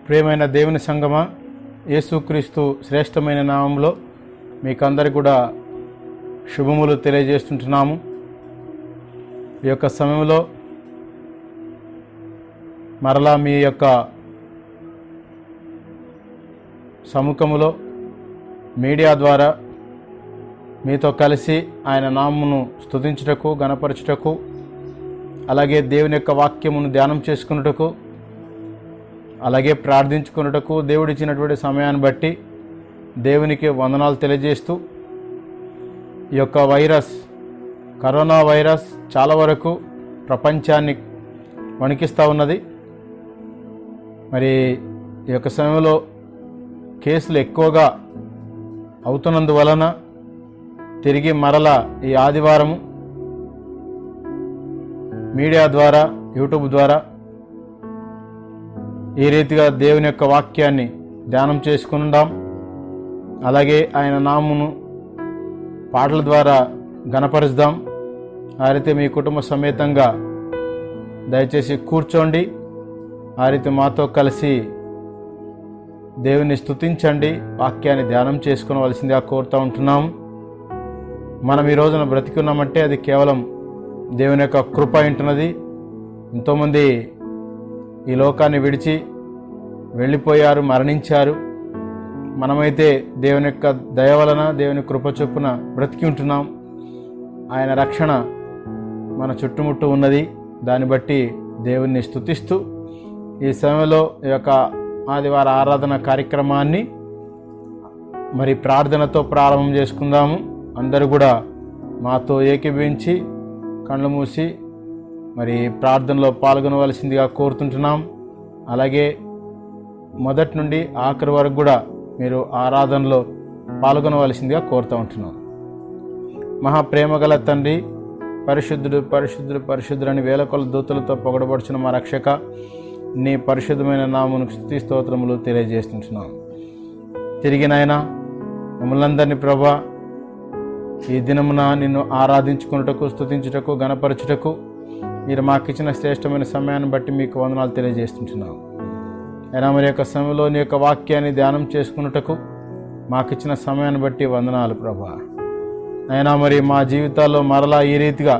ప్రియమైన దేవుని సంగమా, యేసుక్రీస్తు శ్రేష్టమైన నామంలో మీకందరికీ కూడా శుభములు తెలియజేస్తుంటున్నాము. ఈ యొక్క సమయంలో మరలా మీ యొక్క సముఖములో మీడియా ద్వారా మీతో కలిసి ఆయన నామమును స్తుతించుటకు, గణపరచుటకు, అలాగే దేవుని యొక్క వాక్యమును ధ్యానం చేసుకున్నటకు, అలాగే ప్రార్థించుకున్నటకు దేవుడిచ్చినటువంటి సమయాన్ని బట్టి దేవునికి వందనాలు తెలియజేస్తూ, ఈ యొక్క కరోనా వైరస్ చాలా వరకు ప్రపంచాన్ని వణికిస్తూ ఉన్నది. మరి ఈ యొక్క సమయంలో కేసులు ఎక్కువగా అవుతున్నందువలన తిరిగి మరలా ఈ ఆదివారము మీడియా ద్వారా, యూట్యూబ్ ద్వారా ఈ రీతిగా దేవుని యొక్క వాక్యాన్ని ధ్యానం చేసుకుందాం. అలాగే ఆయన నామమును పాటల ద్వారా గణపరుద్దాం. ఆ రీతి మీ కుటుంబ సమేతంగా దయచేసి కూర్చోండి. ఆ రీతి మాతో కలిసి దేవుని స్తుతించండి, వాక్యాన్ని ధ్యానం చేసుకోవలసిందిగా కోరుతూ ఉంటున్నాము. మనం ఈ రోజున బ్రతికున్నామంటే అది కేవలం దేవుని యొక్క కృప ఉంటున్నది. ఎంతోమంది ఈ లోకాన్ని విడిచి వెళ్ళిపోయారు, మరణించారు. మనమైతే దేవుని యొక్క దయ వలన, దేవుని కృప చొప్పున బ్రతికి ఉంటున్నాం. ఆయన రక్షణ మన చుట్టుముట్టు ఉన్నది. దాన్ని బట్టి దేవుణ్ణి స్తుతిస్తూ ఈ సమయంలో ఈ యొక్క ఆదివార ఆరాధన కార్యక్రమాన్ని మరి ప్రార్థనతో ప్రారంభం చేసుకుందాము. అందరూ కూడా మాతో ఏకీభవించి కళ్ళు మూసి మరి ప్రార్థనలో పాల్గొనవలసిందిగా కోరుతుంటున్నాం. అలాగే మొదటి నుండి ఆఖరి వరకు కూడా మీరు ఆరాధనలో పాల్గొనవలసిందిగా కోరుతూ ఉంటున్నాం. మహాప్రేమగల తండ్రి, పరిశుద్ధుడు పరిశుద్ధుడు పరిశుద్ధుడు అని వేల కొల దూతలతో పొగడబడుచున్న మా రక్షక, నీ పరిశుద్ధమైన నామమునకు స్తుతి స్తోత్రములు తెలియజేస్తుంటున్నాం. తిరిగి నాయనా మమ్మల్ని అందరినీ ప్రభా ఈ దినమున నిన్ను ఆరాధించుకున్నటకు, స్తుతించుటకు, గణపరచుటకు మీరు మాకు ఇచ్చిన శ్రేష్టమైన సమయాన్ని బట్టి మీకు వందనాలు తెలియజేస్తుంటున్నాం. అయినా మరి యొక్క సమయంలో నీ యొక్క వాక్యాన్ని ధ్యానం చేసుకున్నటకు మాకు ఇచ్చిన సమయాన్ని బట్టి వందనాలు ప్రభా. అయినా మరి మా జీవితాల్లో మరలా ఈ రీతిగా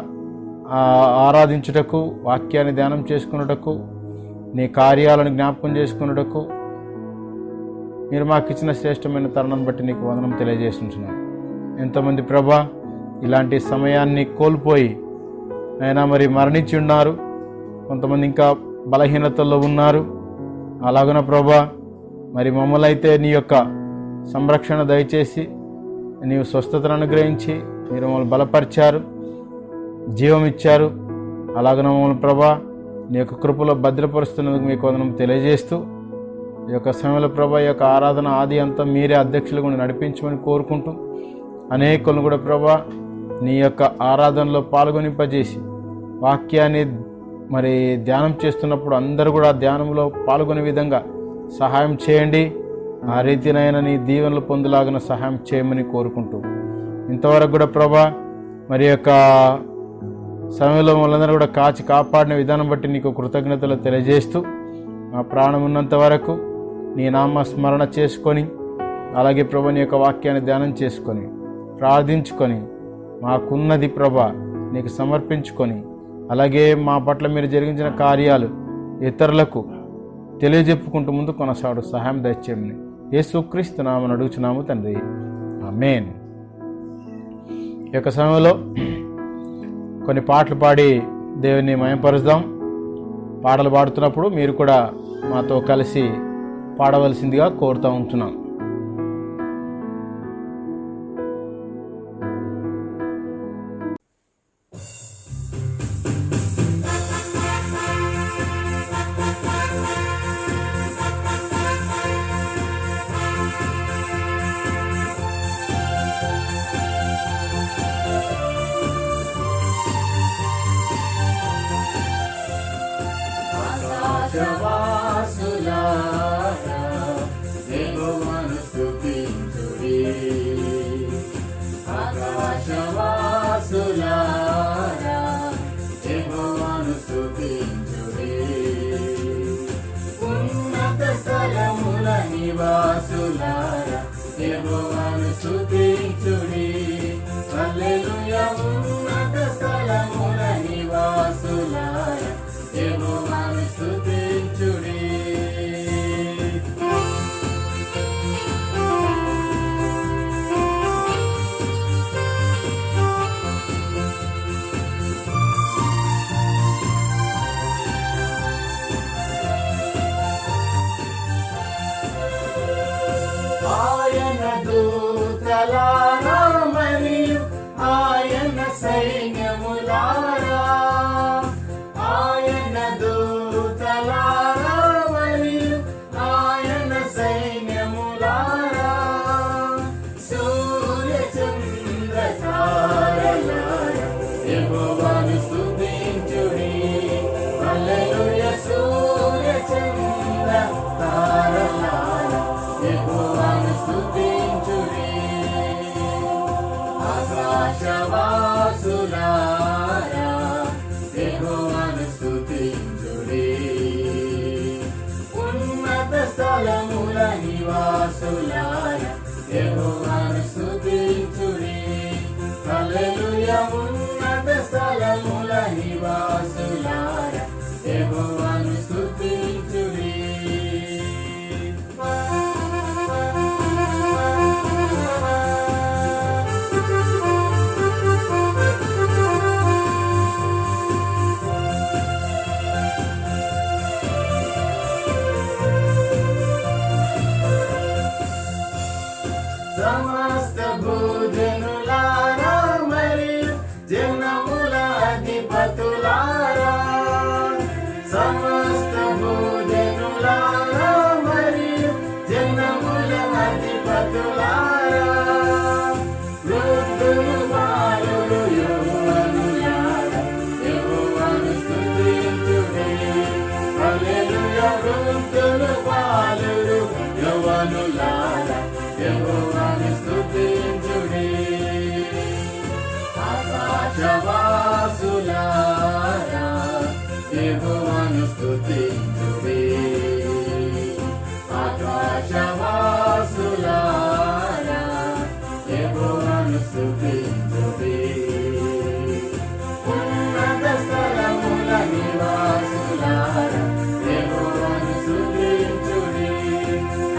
ఆరాధించుటకు, వాక్యాన్ని ధ్యానం చేసుకున్నటకు, నీ కార్యాలను జ్ఞాపకం చేసుకున్నటకు మీరు మాకు ఇచ్చిన శ్రేష్టమైన తరుణాన్ని బట్టి నీకు వందనం తెలియజేస్తుంటున్నాం. ఎంతోమంది ప్రభా ఇలాంటి సమయాన్ని కోల్పోయి అయినా మరి మరణించి ఉన్నారు. కొంతమంది ఇంకా బలహీనతల్లో ఉన్నారు. అలాగున ప్రభా మరి మమ్మల్ని అయితే నీ యొక్క సంరక్షణ దయచేసి నీవు స్వస్థతను అనుగ్రహించి మీరు మమ్మల్ని బలపరిచారు, జీవం ఇచ్చారు. అలాగన మమ్మల్ని ప్రభా నీ యొక్క కృపలో భద్రపరుస్తున్నందుకు మీకు వందనం తెలియజేస్తూ, ఈ యొక్క సమయంలో ప్రభా ఈ యొక్క ఆరాధన ఆది అంతా మీరే అధ్యక్షులుగా నడిపించమని కోరుకుంటూ, అనేకులను కూడా ప్రభా నీ యొక్క ఆరాధనలో పాల్గొనింపజేసి వాక్యాన్ని మరి ధ్యానం చేస్తున్నప్పుడు అందరూ కూడా ధ్యానంలో పాల్గొనే విధంగా సహాయం చేయండి. ఆ రీతినైనా నీ దీవెనలు పొందులాగిన సహాయం చేయమని కోరుకుంటూ, ఇంతవరకు కూడా ప్రభా మరి యొక్క సమయంలో వాళ్ళందరూ కూడా కాపాడిన విధానం బట్టి నీకు కృతజ్ఞతలు తెలియజేస్తూ, మా ప్రాణం ఉన్నంత వరకు నీ నామ స్మరణ చేసుకొని, అలాగే ప్రభా నీ యొక్క వాక్యాన్ని ధ్యానం చేసుకొని, ప్రార్థించుకొని, మాకున్నది ప్రభా నీకు సమర్పించుకొని, అలాగే మా పట్ల మీరు జరిగించిన కార్యాలు ఇతరులకు తెలియజెప్పుకుంటూ ముందు కొనసాడు సహాయం దయచేయమని యేసుక్రీస్తు నామమున అడుగుచున్నాము తండ్రి, ఆమేన్. ఈ యొక్క సమయంలో కొన్ని పాటలు పాడి దేవుని మహిమపరుద్దాం. పాటలు పాడుతున్నప్పుడు మీరు కూడా మాతో కలిసి పాడవలసిందిగా కోరుతూ ఉంటున్నాం. ఉన్నత స్థల నివాసులారా యెహోవాను స్తుతించుడి. హల్లెలూయా ఉన్నత స్థలముల నివాసులారా యెహోవాను స్తుతించుడి. సమస్త భూజనులారా మరియు జనముల అధిపతులారా, సమస్త భూజనులారా మరియు జనముల అధిపతులారా, వృద్ధులు బాలురు యెహోవానులారా యెహోవాను స్తుతించుడి. హల్లెలూయా వృద్ధులు బాలురు యెహోవానులారా యెహోవాను స్తుతించుడి. ఆకాశవాసులారా యెహోవాను స్తుతించుడి. ఆకాశవాసులారా యెహోవాను స్తుతించుడి. ఉన్నత స్థలముల నివాసులారా యెహోవాను స్తుతించుడి.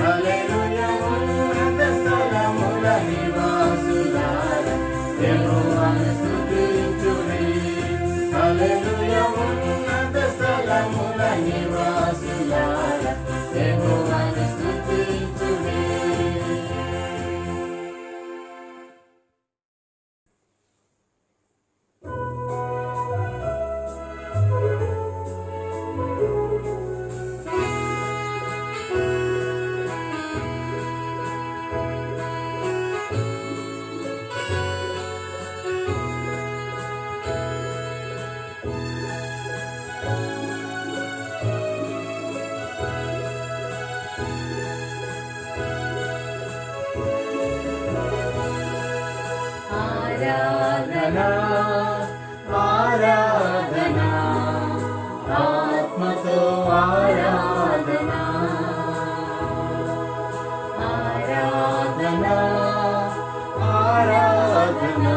హల్లెలూయా ఉన్నత స్థలముల నివాసులారా యెహోవాను స్తుతించుడి. హల్లెలూయా ఉన్నత స్థలముల నివాసులారా యెహోవాను స్తుతించుడి. ఆరాధనా ఆరాధనా ఆత్మతో ఆరాధనా, ఆరాధనా ఆరాధనా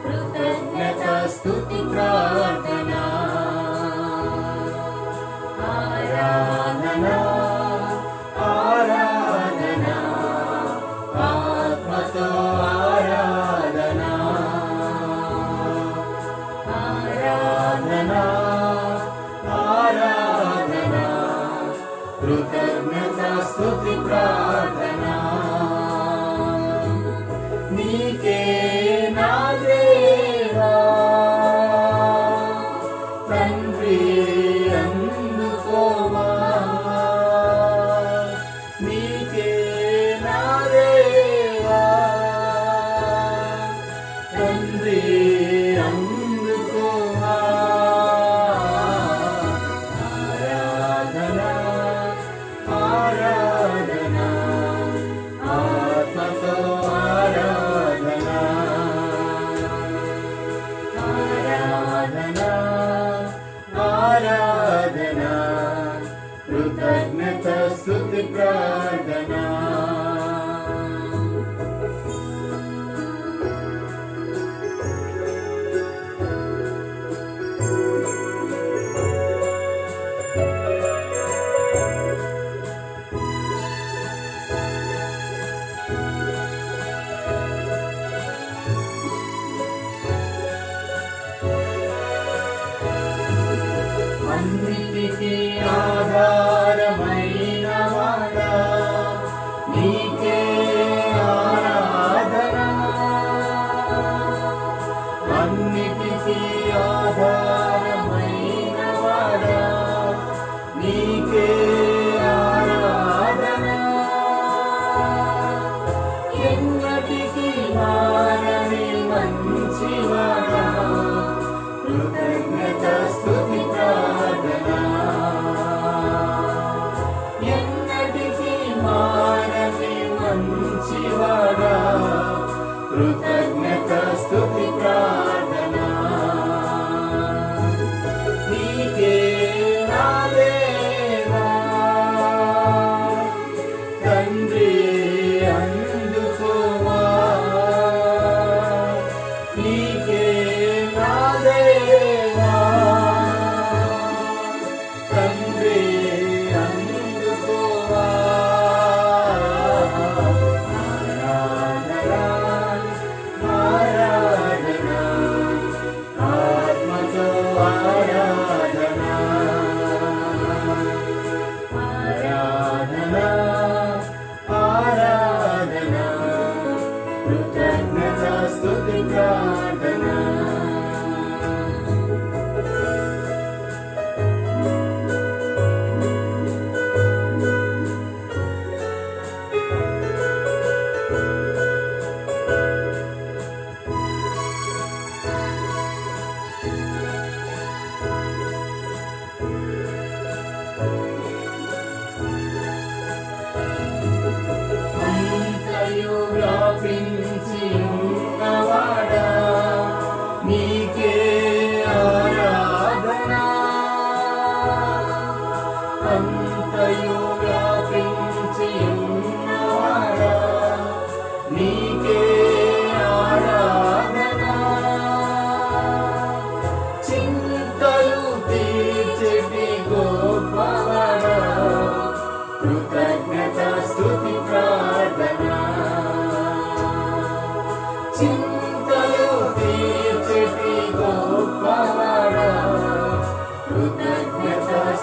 కృతజ్ఞత స్తుతి ప్రార్థనా, ఆరాధనా ఆరాధనా ఆత్మతో ఆరాధనా, ఆరాధనా ఆరాధనా కృతజ్ఞత స్తుతి ప్రార్థనా. నీకే నా దేవా తండ్రి అందుకోవా, నీకే నా దేవా తండ్రి అందుకోవా, ఆరాధనా ఆరాధనా ఆత్మతో ఆరాధనా, ఆరాధనా ఆరాధనా కృతజ్ఞత స్తుతి ప్రార్థనా. అన్నిటికీ ఆధారమైన వాడా నీకే ఆరాధనా, అన్నిటికీ ఆధారమైన వాడా నీకే ఆరాధనా, ఎన్నటికీ మారని మంచివాడా కృతజ్ఞత స్తుతి ప్రార్థనా,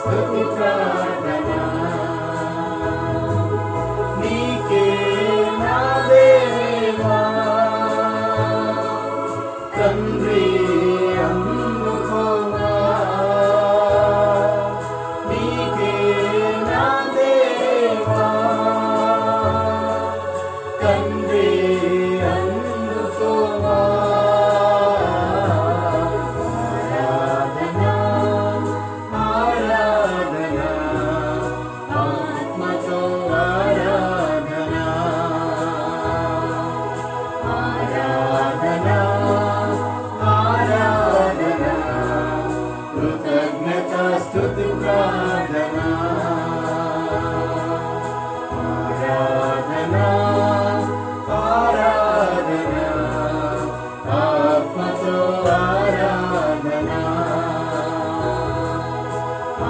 స్తుతి ప్రార్థన నీకే నా దేవా తండ్రి అందుకోవా నీకే నా దేవా తండ్రి అందుకోవా స్తుతి ప్రార్థన ఆరాధన ఆరాధన ఆత్మతో ఆరాధన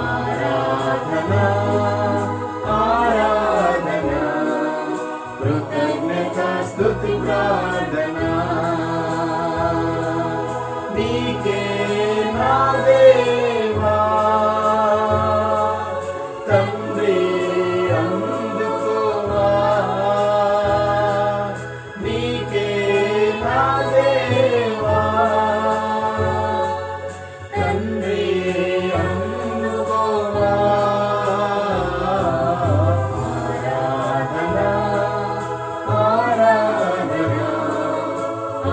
ఆరాధన ఆరాధన కృతజ్ఞత స్తుతి ప్రార్థన నీకే నా దేవా తండ్రి అందుకోవా నీకే నా దేవా తండ్రి అందుకోవా ఆరాధన ఆరాధన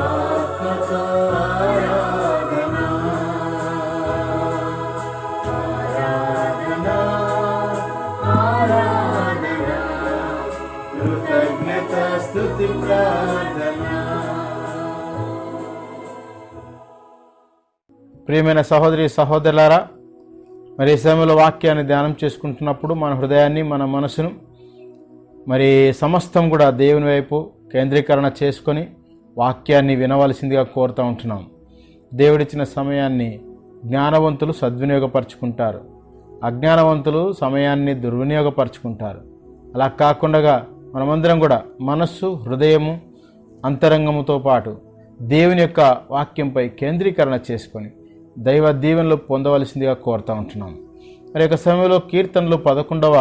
ఆత్మతో ఆరాధన ఆరాధన ఆరాధన కృతజ్ఞత స్తుతి ప్రార్థన. ప్రియమైన సహోదరి సహోదరులారా, మరి ఈ సమయంలో వాక్యాన్ని ధ్యానం చేసుకుంటున్నప్పుడు మన హృదయాన్ని మన మనసును మరి సమస్తం కూడా దేవుని వైపు కేంద్రీకరణ చేసుకొని వాక్యాన్ని వినవలసిందిగా కోరుతూ ఉంటున్నాం. దేవుడిచ్చిన సమయాన్ని జ్ఞానవంతులు సద్వినియోగపరుచుకుంటారు, అజ్ఞానవంతులు సమయాన్ని దుర్వినియోగపరుచుకుంటారు. అలా కాకుండా మనమందరం కూడా మనస్సు హృదయము అంతరంగముతో పాటు దేవుని యొక్క వాక్యంపై కేంద్రీకరణ చేసుకొని దైవ దీవెనలు పొందవలసిందిగా కోరుతూ ఉంటున్నాం. మరి యొక్క సమయంలో కీర్తనలు 11వ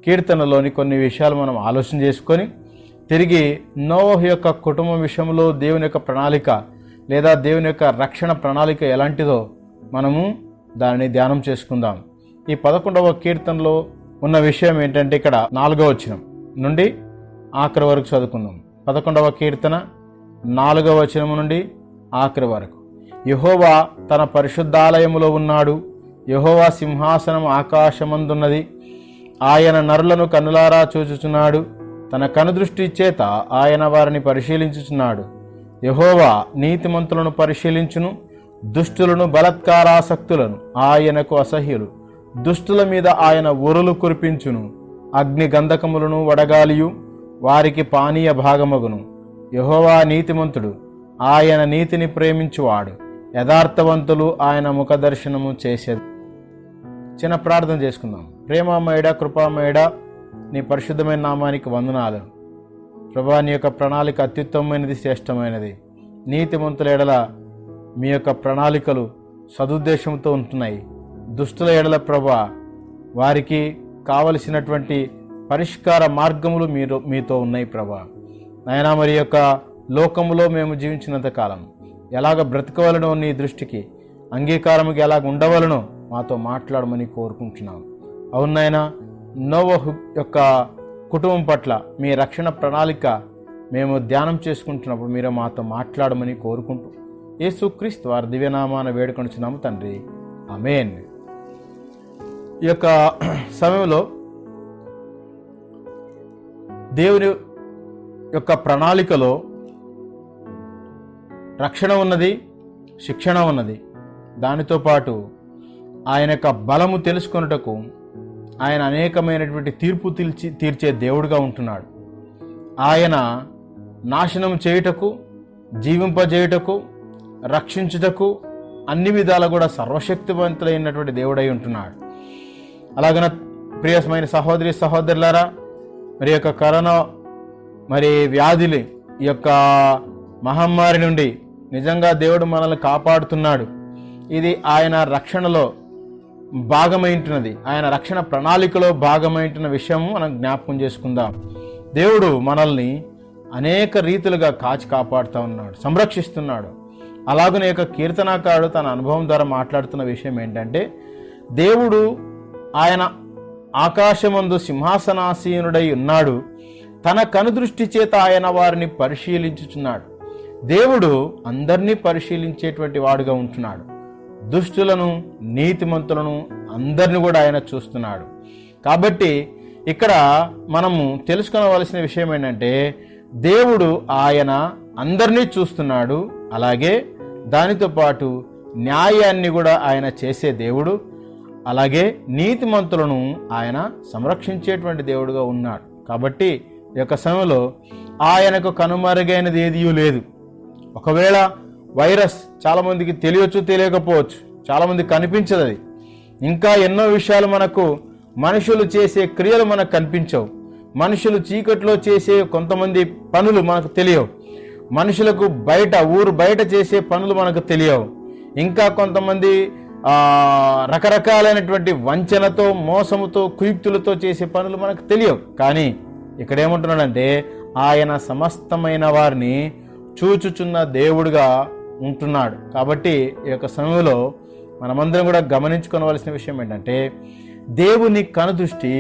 కీర్తనలోని కొన్ని విషయాలు మనం ఆలోచన చేసుకొని తిరిగి నోవహు యొక్క కుటుంబం విషయంలో దేవుని యొక్క ప్రణాళిక లేదా దేవుని యొక్క రక్షణ ప్రణాళిక ఎలాంటిదో మనము దానిని ధ్యానం చేసుకుందాం. ఈ 11వ కీర్తనలో ఉన్న విషయం ఏంటంటే ఇక్కడ 4వ వచనం నుండి ఆఖరి వరకు చదువుకుందాం. 11వ కీర్తన 4వ వచనం నుండి ఆఖరి వరకు. యెహోవా తన పరిశుద్ధాలయములో ఉన్నాడు, యెహోవా సింహాసనం ఆకాశమందున్నది, ఆయన నరులను కన్నులారా చూచుచున్నాడు, తన కనుదృష్టి చేత ఆయన వారిని పరిశీలించుచున్నాడు. యెహోవా నీతిమంతులను పరిశీలించును, దుష్టులను బలాత్కారాసక్తులను ఆయనకు అసహ్యులు. దుష్టుల మీద ఆయన ఉరులు కురిపించును, అగ్ని గంధకములను వడగాలియు వారికి పానీయ భాగమగును. యెహోవా నీతిమంతుడు, ఆయన నీతిని ప్రేమించువాడు, యథార్థవంతులు ఆయన ముఖదర్శనము చేసేది. చిన్న ప్రార్థన చేసుకుందాం. ప్రేమమయుడా, కృపామయుడా, నీ పరిశుద్ధమైన నామానికి వందనాలు ప్రభా. నీ యొక్క ప్రణాళిక అత్యుత్తమైనది, శ్రేష్టమైనది. నీతిమంతుల ఎడల మీ యొక్క ప్రణాళికలు సదుద్దేశంతో ఉంటున్నాయి. దుష్టుల ఎడల ప్రభా వారికి కావలసినటువంటి పరిష్కార మార్గములు మీతో ఉన్నాయి ప్రభా. నాయనా, మరి యొక్క లోకములో మేము జీవించినంత కాలం ఎలాగ బ్రతకవలనో, నీ దృష్టికి అంగీకారముగా ఎలాగ ఉండవలనో మాతో మాట్లాడమని కోరుకుంటున్నాం. అవునాయనా, నోవహు యొక్క కుటుంబం పట్ల మీ రక్షణ ప్రణాళిక మేము ధ్యానం చేసుకుంటున్నప్పుడు మీరు మాతో మాట్లాడమని కోరుకుంటూ యేసుక్రీస్తు వారి దివ్యనామాన వేడుకొనుచున్నాము తండ్రి, ఆమేన్. ఈ యొక్క సమయంలో దేవుని యొక్క ప్రణాళికలో రక్షణ ఉన్నది, శిక్షణ ఉన్నది. దానితో పాటు ఆయన యొక్క బలము తెలుసుకొనుటకు ఆయన అనేకమైనటువంటి తీర్పు తీర్చే దేవుడుగా ఉంటున్నాడు. ఆయన నాశనం చేయుటకు, జీవింపజేయుటకు, రక్షించుటకు అన్ని విధాలు కూడా సర్వశక్తివంతులైనటువంటి దేవుడై ఉంటున్నాడు. అలాగన ప్రియమైన సహోదరి సహోదరులారా, మరి యొక్క కరోనా వ్యాధులు ఈ యొక్క మహమ్మారి నుండి నిజంగా దేవుడు మనల్ని కాపాడుతున్నాడు. ఇది ఆయన రక్షణలో భాగమైంటున్నది, ఆయన రక్షణ ప్రణాళికలో భాగమైంటున్న విషయం మనం జ్ఞాపకం చేసుకుందాం. దేవుడు మనల్ని అనేక రీతులుగా కాచి కాపాడుతూ ఉన్నాడు, సంరక్షిస్తున్నాడు. అలాగనే యొక్క కీర్తనాకారుడు తన అనుభవం ద్వారా మాట్లాడుతున్న విషయం ఏంటంటే, దేవుడు ఆయన ఆకాశమందు సింహాసనాసీనుడై ఉన్నాడు, తన కనుదృష్టి చేత ఆయన వారిని పరిశీలించుచున్నాడు. దేవుడు అందరినీ పరిశీలించేటువంటి వాడుగా ఉంటున్నాడు. దుష్టులను, నీతిమంతులను అందరిని కూడా ఆయన చూస్తున్నాడు. కాబట్టి ఇక్కడ మనము తెలుసుకోవలసిన విషయం ఏంటంటే, దేవుడు ఆయన అందరినీ చూస్తున్నాడు, అలాగే దానితో పాటు న్యాయాన్ని కూడా ఆయన చేసే దేవుడు, అలాగే నీతిమంతులను ఆయన సంరక్షించేటువంటి దేవుడుగా ఉన్నాడు. కాబట్టి ఈ యొక్క సమయంలో ఆయనకు కనుమరుగైనది ఏదీ లేదు. ఒకవేళ వైరస్ చాలామందికి తెలియచ్చు, తెలియకపోవచ్చు, చాలామందికి కనిపించదు. అది ఇంకా ఎన్నో విషయాలు మనకు, మనుషులు చేసే క్రియలు మనకు కనిపించవు, మనుషులు చీకట్లో చేసే కొంతమంది పనులు మనకు తెలియవు, మనుషులకు ఊరు బయట చేసే పనులు మనకు తెలియవు, ఇంకా కొంతమంది రకరకాలైనటువంటి వంచనతో, మోసముతో, కుయుక్తులతో చేసే పనులు మనకు తెలియవు. కానీ ఇక్కడ ఏమంటున్నాడంటే, ఆయన సమస్తమైన వారిని చూచుచున్న దేవుడుగా ఉంటున్నాడు. కాబట్టి ఈ యొక్క సమయంలో మనమందరం కూడా గమనించుకోవలసిన విషయం ఏంటంటే, దేవుని కనుదృష్టి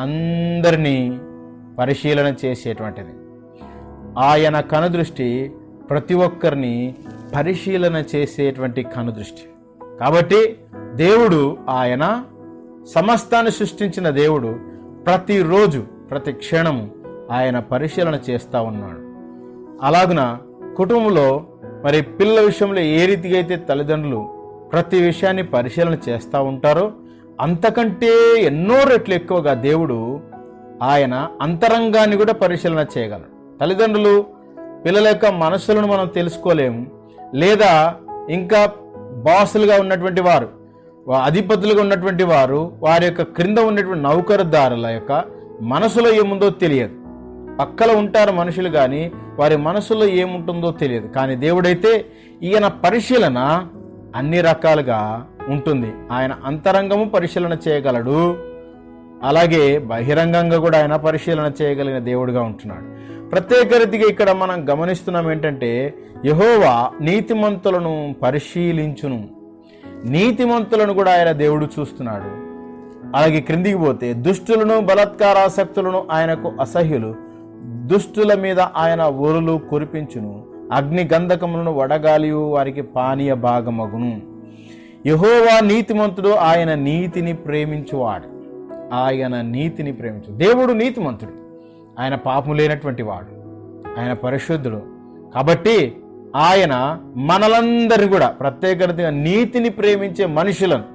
అందరినీ పరిశీలన చేసేటువంటిది. ఆయన కనుదృష్టి ప్రతి ఒక్కరిని పరిశీలన చేసేటువంటి కనుదృష్టి. కాబట్టి దేవుడు, ఆయన సమస్తాన్ని సృష్టించిన దేవుడు, ప్రతిరోజు ప్రతి క్షణము ఆయన పరిశీలన చేస్తూ ఉన్నాడు. అలాగున కుటుంబంలో మరి పిల్లల విషయంలో ఏ రీతిగా అయితే తల్లిదండ్రులు ప్రతి విషయాన్ని పరిశీలన చేస్తూ ఉంటారో, అంతకంటే ఎన్నో రెట్లు ఎక్కువగా దేవుడు ఆయన అంతరంగాన్ని కూడా పరిశీలన చేయగలడు. తల్లిదండ్రులు పిల్లల యొక్క మనస్సులను మనం తెలుసుకోలేము, లేదా ఇంకా బాసులుగా ఉన్నటువంటి వారు, అధిపతులుగా ఉన్నటువంటి వారు, వారి యొక్క క్రింద ఉన్నటువంటి నౌకరుదారుల యొక్క మనసులో ఏముందో తెలియదు. పక్కల ఉంటారు మనుషులు, కానీ వారి మనసులో ఏముంటుందో తెలియదు. కానీ దేవుడైతే ఈయన పరిశీలన అన్ని రకాలుగా ఉంటుంది. ఆయన అంతరంగము పరిశీలన చేయగలడు, అలాగే బహిరంగంగా కూడా ఆయన పరిశీలన చేయగలిగిన దేవుడుగా ఉంటున్నాడు. ప్రత్యేక రీతిగా ఇక్కడ మనం గమనిస్తున్నాం ఏంటంటే, యెహోవా నీతిమంతులను పరిశీలించును. నీతిమంతులను కూడా ఆయన దేవుడు చూస్తున్నాడు. అలాగే క్రిందికి పోతే, దుష్టులను, బలాత్కారాసక్తులను ఆయనకు అసహ్యులు, దుష్టుల మీద ఆయన ఊరులు కురిపించును, అగ్ని గంధకములను వడగాలియు వారికి పానీయ భాగమగును. యెహోవా నీతిమంతుడు, ఆయన నీతిని ప్రేమించువాడు. ఆయన నీతిని ప్రేమించు. దేవుడు నీతిమంతుడు, ఆయన పాపం లేనటువంటి వాడు, ఆయన పరిశుద్ధుడు. కాబట్టి ఆయన మనలందరినీ కూడా ప్రత్యేకంగా నీతిని ప్రేమించే మనుషులను,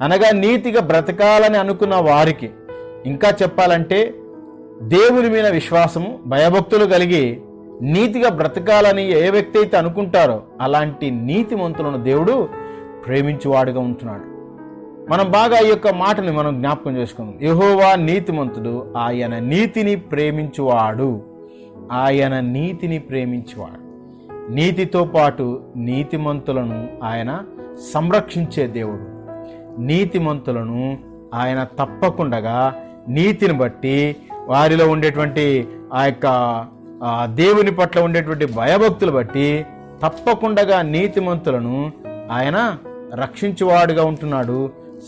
అనగా నీతిగా బ్రతకాలని అనుకున్న వారికి, ఇంకా చెప్పాలంటే దేవుని మీద విశ్వాసము, భయభక్తులు కలిగి నీతిగా బ్రతకాలని ఏ వ్యక్తి అయితే అనుకుంటారో అలాంటి నీతిమంతులను దేవుడు ప్రేమించువాడుగా ఉంటున్నాడు. మనం బాగా ఈ యొక్క మాటని మనం జ్ఞాపకం చేసుకుందాం. యెహోవా నీతిమంతుడు, ఆయన నీతిని ప్రేమించువాడు. ఆయన నీతిని ప్రేమించువాడు. నీతితో పాటు నీతిమంతులను ఆయన సంరక్షించే దేవుడు. నీతిమంతులను ఆయన తప్పకుండా నీతిని బట్టి, వారిలో ఉండేటువంటి ఆ యొక్క దేవుని పట్ల ఉండేటువంటి భయభక్తులు బట్టి తప్పకుండా నీతిమంతులను ఆయన రక్షించువాడుగా ఉంటున్నాడు,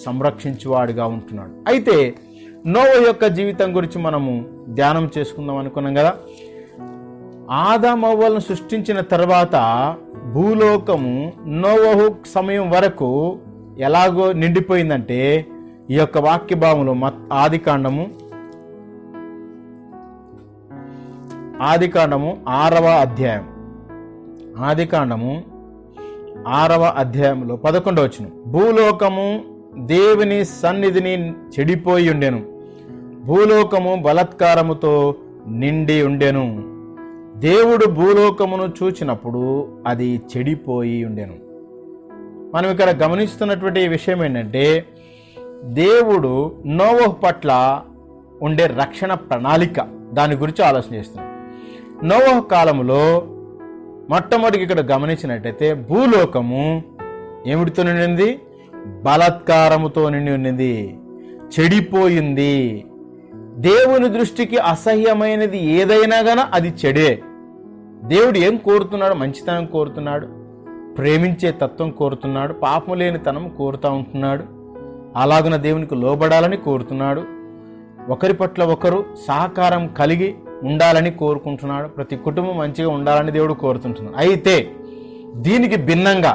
సంరక్షించువాడుగా ఉంటున్నాడు. అయితే నోవహు యొక్క జీవితం గురించి మనము ధ్యానం చేసుకుందాం అనుకున్నాం కదా. ఆదామవ్వలను సృష్టించిన తర్వాత భూలోకము నోవహు సమయం వరకు ఎలాగో నిండిపోయిందంటే, ఈ యొక్క వాక్య భాగంలో ఆదికాండము 6వ అధ్యాయం, ఆదికాండము 6వ అధ్యాయంలో 11వ వచనం, భూలోకము దేవుని సన్నిధిని చెడిపోయి ఉండెను, భూలోకము బలాత్కారముతో నిండి ఉండెను. దేవుడు భూలోకమును చూచినప్పుడు అది చెడిపోయి ఉండెను. మనం ఇక్కడ గమనిస్తున్నటువంటి విషయం ఏంటంటే, దేవుడు నోవహు పట్ల ఉండే రక్షణ ప్రణాళిక, దాని గురించి ఆలోచన చేస్తున్నాం. నోవహు కాలంలో మొట్టమొదటి ఇక్కడ గమనించినట్టయితే భూలోకము ఏమిటితో నిండింది? బలాత్కారముతో నిండి ఉన్నది, చెడిపోయింది. దేవుని దృష్టికి అసహ్యమైనది ఏదైనా గానీ అది చెడే. దేవుడు ఏం కోరుతున్నాడు? మంచితనం కోరుతున్నాడు, ప్రేమించే తత్వం కోరుతున్నాడు, పాపం లేని తనం కోరుతూ ఉంటున్నాడు. అలాగున దేవునికి లోబడాలని కోరుతున్నాడు. ఒకరి పట్ల ఒకరు సహకారం కలిగి ఉండాలని కోరుకుంటున్నాడు. ప్రతి కుటుంబం మంచిగా ఉండాలని దేవుడు కోరుతుంటున్నాడు. అయితే దీనికి భిన్నంగా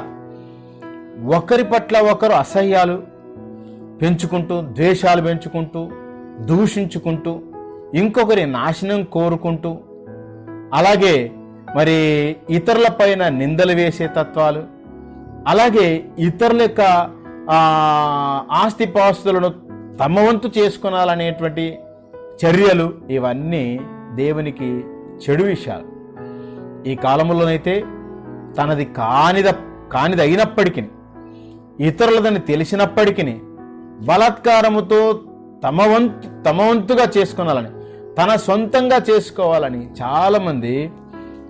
ఒకరి పట్ల ఒకరు అసహ్యాలు పెంచుకుంటూ, ద్వేషాలు పెంచుకుంటూ, దూషించుకుంటూ, ఇంకొకరి నాశనం కోరుకుంటూ, అలాగే మరి ఇతరుల పైన నిందలు వేసే తత్వాలు, అలాగే ఇతరుల యొక్క ఆస్తిపాస్తులను తమ వంతు చేసుకొనాలనేటువంటి చర్యలు, ఇవన్నీ దేవునికి చెడు విషయాలు. ఈ కాలంలోనైతే తనది కానిది అయినప్పటికీ, ఇతరులదని తెలిసినప్పటికీ బలాత్కారముతో తమ వంతుగా చేసుకొనాలని, తన సొంతంగా చేసుకోవాలని చాలామంది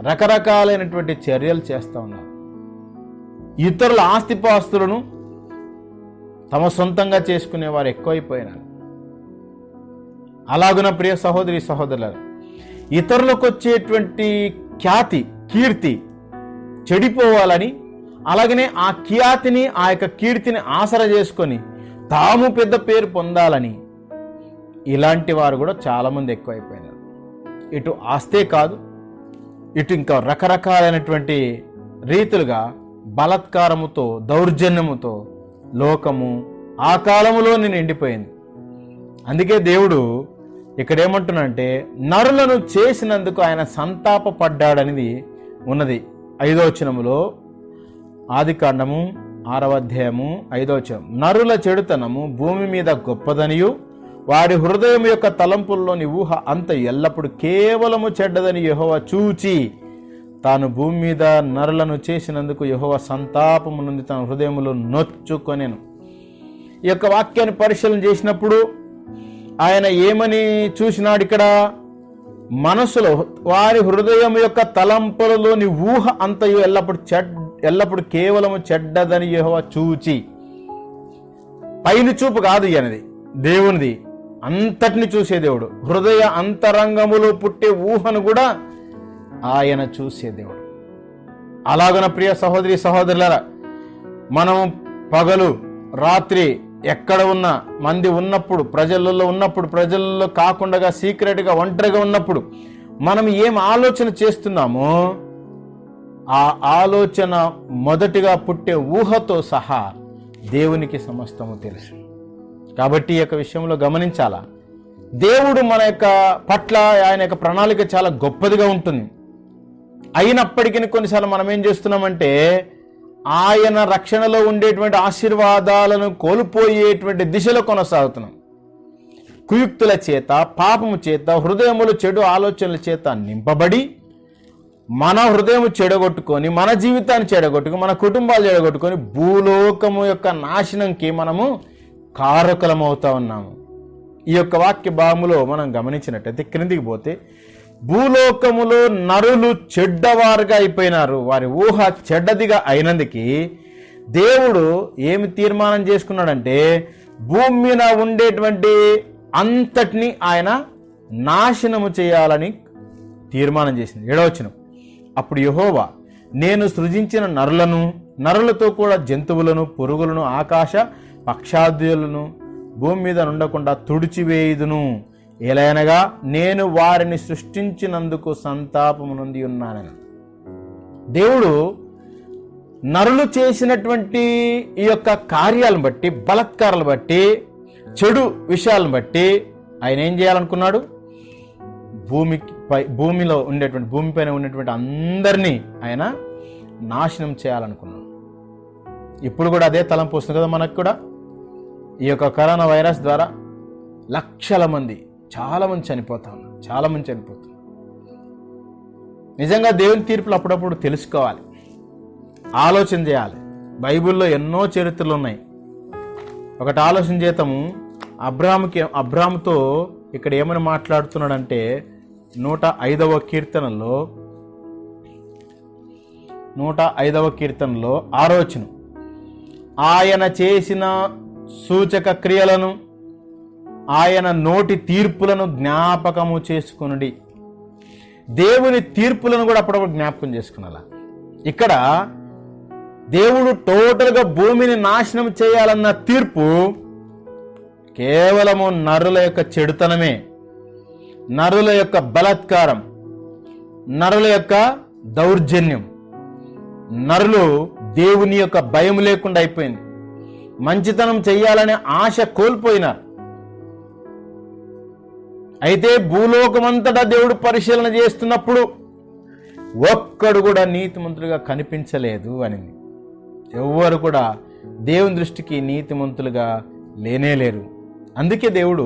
రకరకాలైనటువంటి చర్యలు చేస్తూ ఉన్నారు. ఇతరుల ఆస్తిపాస్తులను తమ సొంతంగా చేసుకునేవారు ఎక్కువైపోయినారు. అలాగున ప్రియ సహోదరి సహోదరులారా, ఇతరులకు వచ్చేటువంటి ఖ్యాతి, కీర్తి చెడిపోవాలని, అలాగనే ఆ ఖ్యాతిని, ఆ యొక్క కీర్తిని ఆసరా చేసుకొని తాము పెద్ద పేరు పొందాలని ఇలాంటి వారు కూడా చాలామంది ఎక్కువైపోయినారు. ఇటు ఆస్తే కాదు, ఇటు ఇంకా రకరకాలైనటువంటి రీతులుగా బలాత్కారముతో, దౌర్జన్యముతో లోకము ఆ కాలములోనే నిండిపోయింది. అందుకే దేవుడు ఇక్కడ ఏమంటున్నాడంటే, నరులను చేసినందుకు ఆయన సంతాపపడ్డాడనేది ఉన్నది. 5వ వచనములో, ఆదికాండము 6వ అధ్యాయము 5వ వచనం, నరుల చెడుతనము భూమి మీద గొప్పదనియు, వారి హృదయం యొక్క తలంపుల్లోని ఊహ అంత ఎల్లప్పుడు కేవలము చెడ్డదని యెహోవా చూచి తాను భూమి మీద నరులను చేసినందుకు యెహోవా సంతాపము నుండి తన హృదయములో నొచ్చుకొనెను. ఈ యొక్క వాక్యాన్ని పరిశీలన చేసినప్పుడు ఆయన ఏమని చూసినాడు? ఇక్కడ మనసులో వారి హృదయం యొక్క తలంపులలోని ఊహ అంతయు ఎల్లప్పుడు కేవలము చెడ్డదని యెహోవా చూచి. పైన చూపు కాదు అనేది, దేవునిది అంతటిని చూసే దేవుడు. హృదయ అంతరంగములో పుట్టే ఊహను కూడా ఆయన చూసే దేవుడు. అలాగన ప్రియ సహోదరి సహోదరులారా, మనము పగలు రాత్రి ఎక్కడ ఉన్నా, మంది ఉన్నప్పుడు, ప్రజల్లో కాకుండా సీక్రెట్గా ఒంటరిగా ఉన్నప్పుడు మనం ఏం ఆలోచన చేస్తున్నామో ఆ ఆలోచన మొదటిగా పుట్టే ఊహతో సహా దేవునికి సమస్తము తెలుసు. కాబట్టి ఈ యొక్క విషయంలో గమనించాలా, దేవుడు మన యొక్క పట్ల ఆయన యొక్క ప్రణాళిక చాలా గొప్పదిగా ఉంటుంది. అయినప్పటికీ కొన్నిసార్లు మనం ఏం చేస్తున్నామంటే, ఆయన రక్షణలో ఉండేటువంటి ఆశీర్వాదాలను కోల్పోయేటువంటి దిశలో కొనసాగుతున్నాం. కుయుక్తుల చేత, పాపము చేత, హృదయములు చెడు ఆలోచనల చేత నింపబడి మన హృదయం చెడగొట్టుకొని, మన జీవితాన్ని చెడగొట్టుకొని, మన కుటుంబాలు చెడగొట్టుకొని భూలోకము యొక్క నాశనంకి మనము కారకులమవుతా ఉన్నాము. ఈ యొక్క వాక్య భాగములో మనం గమనించినట్టయితే క్రిందికి పోతే, భూలోకములో నరులు చెడ్డవారుగా అయిపోయినారు. వారి ఊహ చెడ్డదిగా అయినందుకు దేవుడు ఏమి తీర్మానం చేసుకున్నాడంటే, భూమి మీద ఉండేటువంటి అంతటిని ఆయన నాశనము చేయాలని తీర్మానం చేసింది. 7వ వచనం, అప్పుడు యెహోవా, నేను సృజించిన నరులతో కూడా జంతువులను, పురుగులను, ఆకాశ పక్షాదులను భూమి మీద ఉండకుండా తుడిచివేయుదును. ఎలయనగా నేను వారిని సృష్టించినందుకు సంతాపము నుండి ఉన్నానని. దేవుడు నరులు చేసినటువంటి ఈ యొక్క కార్యాలను బట్టి, బలాత్కారాలను బట్టి, చెడు విషయాలను బట్టి ఆయన ఏం చేయాలనుకున్నాడు? భూమిపైన ఉన్నటువంటి అందరినీ ఆయన నాశనం చేయాలనుకున్నాడు. ఇప్పుడు కూడా అదే తలంపు వస్తుంది కదా మనకు కూడా. ఈ యొక్క కరోనా వైరస్ ద్వారా లక్షల మంది, చాలామంది చనిపోతా ఉన్నారు, చాలామంది చనిపోతున్నారు. నిజంగా దేవుని తీర్పులు అప్పుడప్పుడు తెలుసుకోవాలి, ఆలోచన చేయాలి. బైబిల్లో ఎన్నో చరిత్రలు ఉన్నాయి. ఒకటి ఆలోచన చేద్దాము. అబ్రాహాముతో ఇక్కడ ఏమని మాట్లాడుతున్నాడంటే, 105వ కీర్తనలో 6వ వచనం, ఆయన చేసిన సూచక క్రియలను, ఆయన నోటి తీర్పులను జ్ఞాపకము చేసుకునుడి. దేవుని తీర్పులను కూడా అప్పుడప్పుడు జ్ఞాపకం చేసుకునాల. ఇక్కడ దేవుడు టోటల్గా భూమిని నాశనం చేయాలన్న తీర్పు కేవలము నరుల యొక్క చెడుతనమే, నరుల యొక్క బలాత్కారం, నరుల యొక్క దౌర్జన్యం. నరులు దేవుని యొక్క భయం లేకుండా అయిపోయింది. మంచితనం చెయ్యాలనే ఆశ కోల్పోయినారు. అయితే భూలోకమంతటా దేవుడు పరిశీలన చేస్తున్నప్పుడు ఒక్కడు కూడా నీతిమంతులుగా కనిపించలేదు అనింది. ఎవ్వరు కూడా దేవుని దృష్టికి నీతిమంతులుగా లేనేలేరు. అందుకే దేవుడు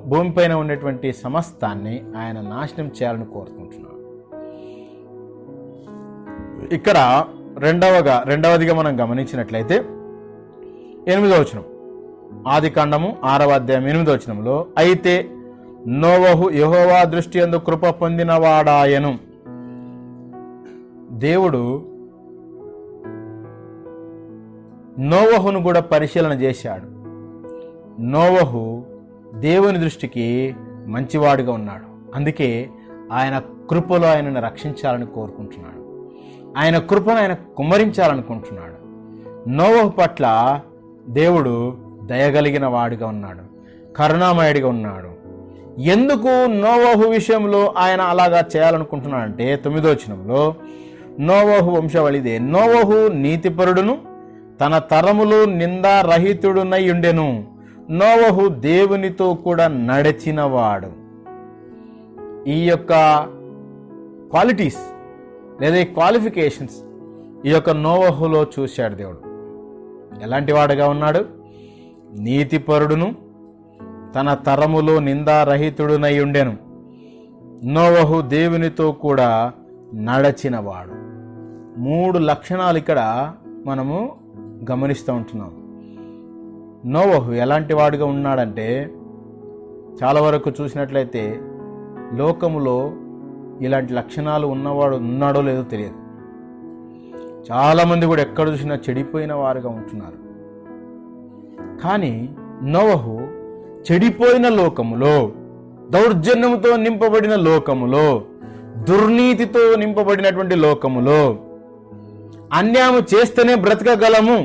భూమిపైన ఉన్నటువంటి సమస్తాన్ని ఆయన నాశనం చేయాలని కోరుకుంటున్నాడు. ఇక్కడ రెండవదిగా మనం గమనించినట్లయితే 8వ వచనం, ఆదికాండము 6వ అధ్యాయం 8వ వచనంలో, అయితే నోవహు యెహోవా దృష్టి యందు కృప పొందినవాడాయను. దేవుడు నోవహును కూడా పరిశీలన చేశాడు. నోవహు దేవుని దృష్టికి మంచివాడుగా ఉన్నాడు. అందుకే ఆయన కృపలో ఆయనను రక్షించాలని కోరుకుంటున్నాడు. ఆయన కృపను ఆయన కుమ్మరించాలనుకుంటున్నాడు. నోవహు పట్ల దేవుడు దయగలిగిన వాడిగా ఉన్నాడు, కరుణామయుడిగా ఉన్నాడు. ఎందుకు నోవహు విషయంలో ఆయన అలాగా చేయాలనుకుంటున్నాడంటే 9వ వచనంలో నోవహు వంశవళిదే. నోవహు నీతిపరుడును తన తరములు నిందారహితుడునై ఉండెను. నోవహు దేవునితో కూడా నడిచినవాడు. ఈ యొక్క క్వాలిటీస్ లేదా క్వాలిఫికేషన్స్ ఈ యొక్క నోవహులో చూశాడు దేవుడు. ఎలాంటి వాడుగా ఉన్నాడు? నీతిపరుడును తన తరములో నిందారహితుడునై ఉండెను. నోవహు దేవునితో కూడా నడచినవాడు. 3 లక్షణాలు ఇక్కడ మనము గమనిస్తూ ఉంటున్నాం. నోవహు ఎలాంటి వాడుగా ఉన్నాడంటే, చాలా వరకు చూసినట్లయితే లోకములో ఇలాంటి లక్షణాలు ఉన్నవాడు ఉన్నాడో లేదో తెలియదు. చాలామంది కూడా ఎక్కడ చూసినా చెడిపోయిన వారుగా ఉంటున్నారు. కానీ నోవహు చెడిపోయిన లోకములో, దౌర్జన్యముతో నింపబడిన లోకములో, దుర్నీతితో నింపబడినటువంటి లోకములో, అన్యాయము చేస్తేనే బ్రతకగలము,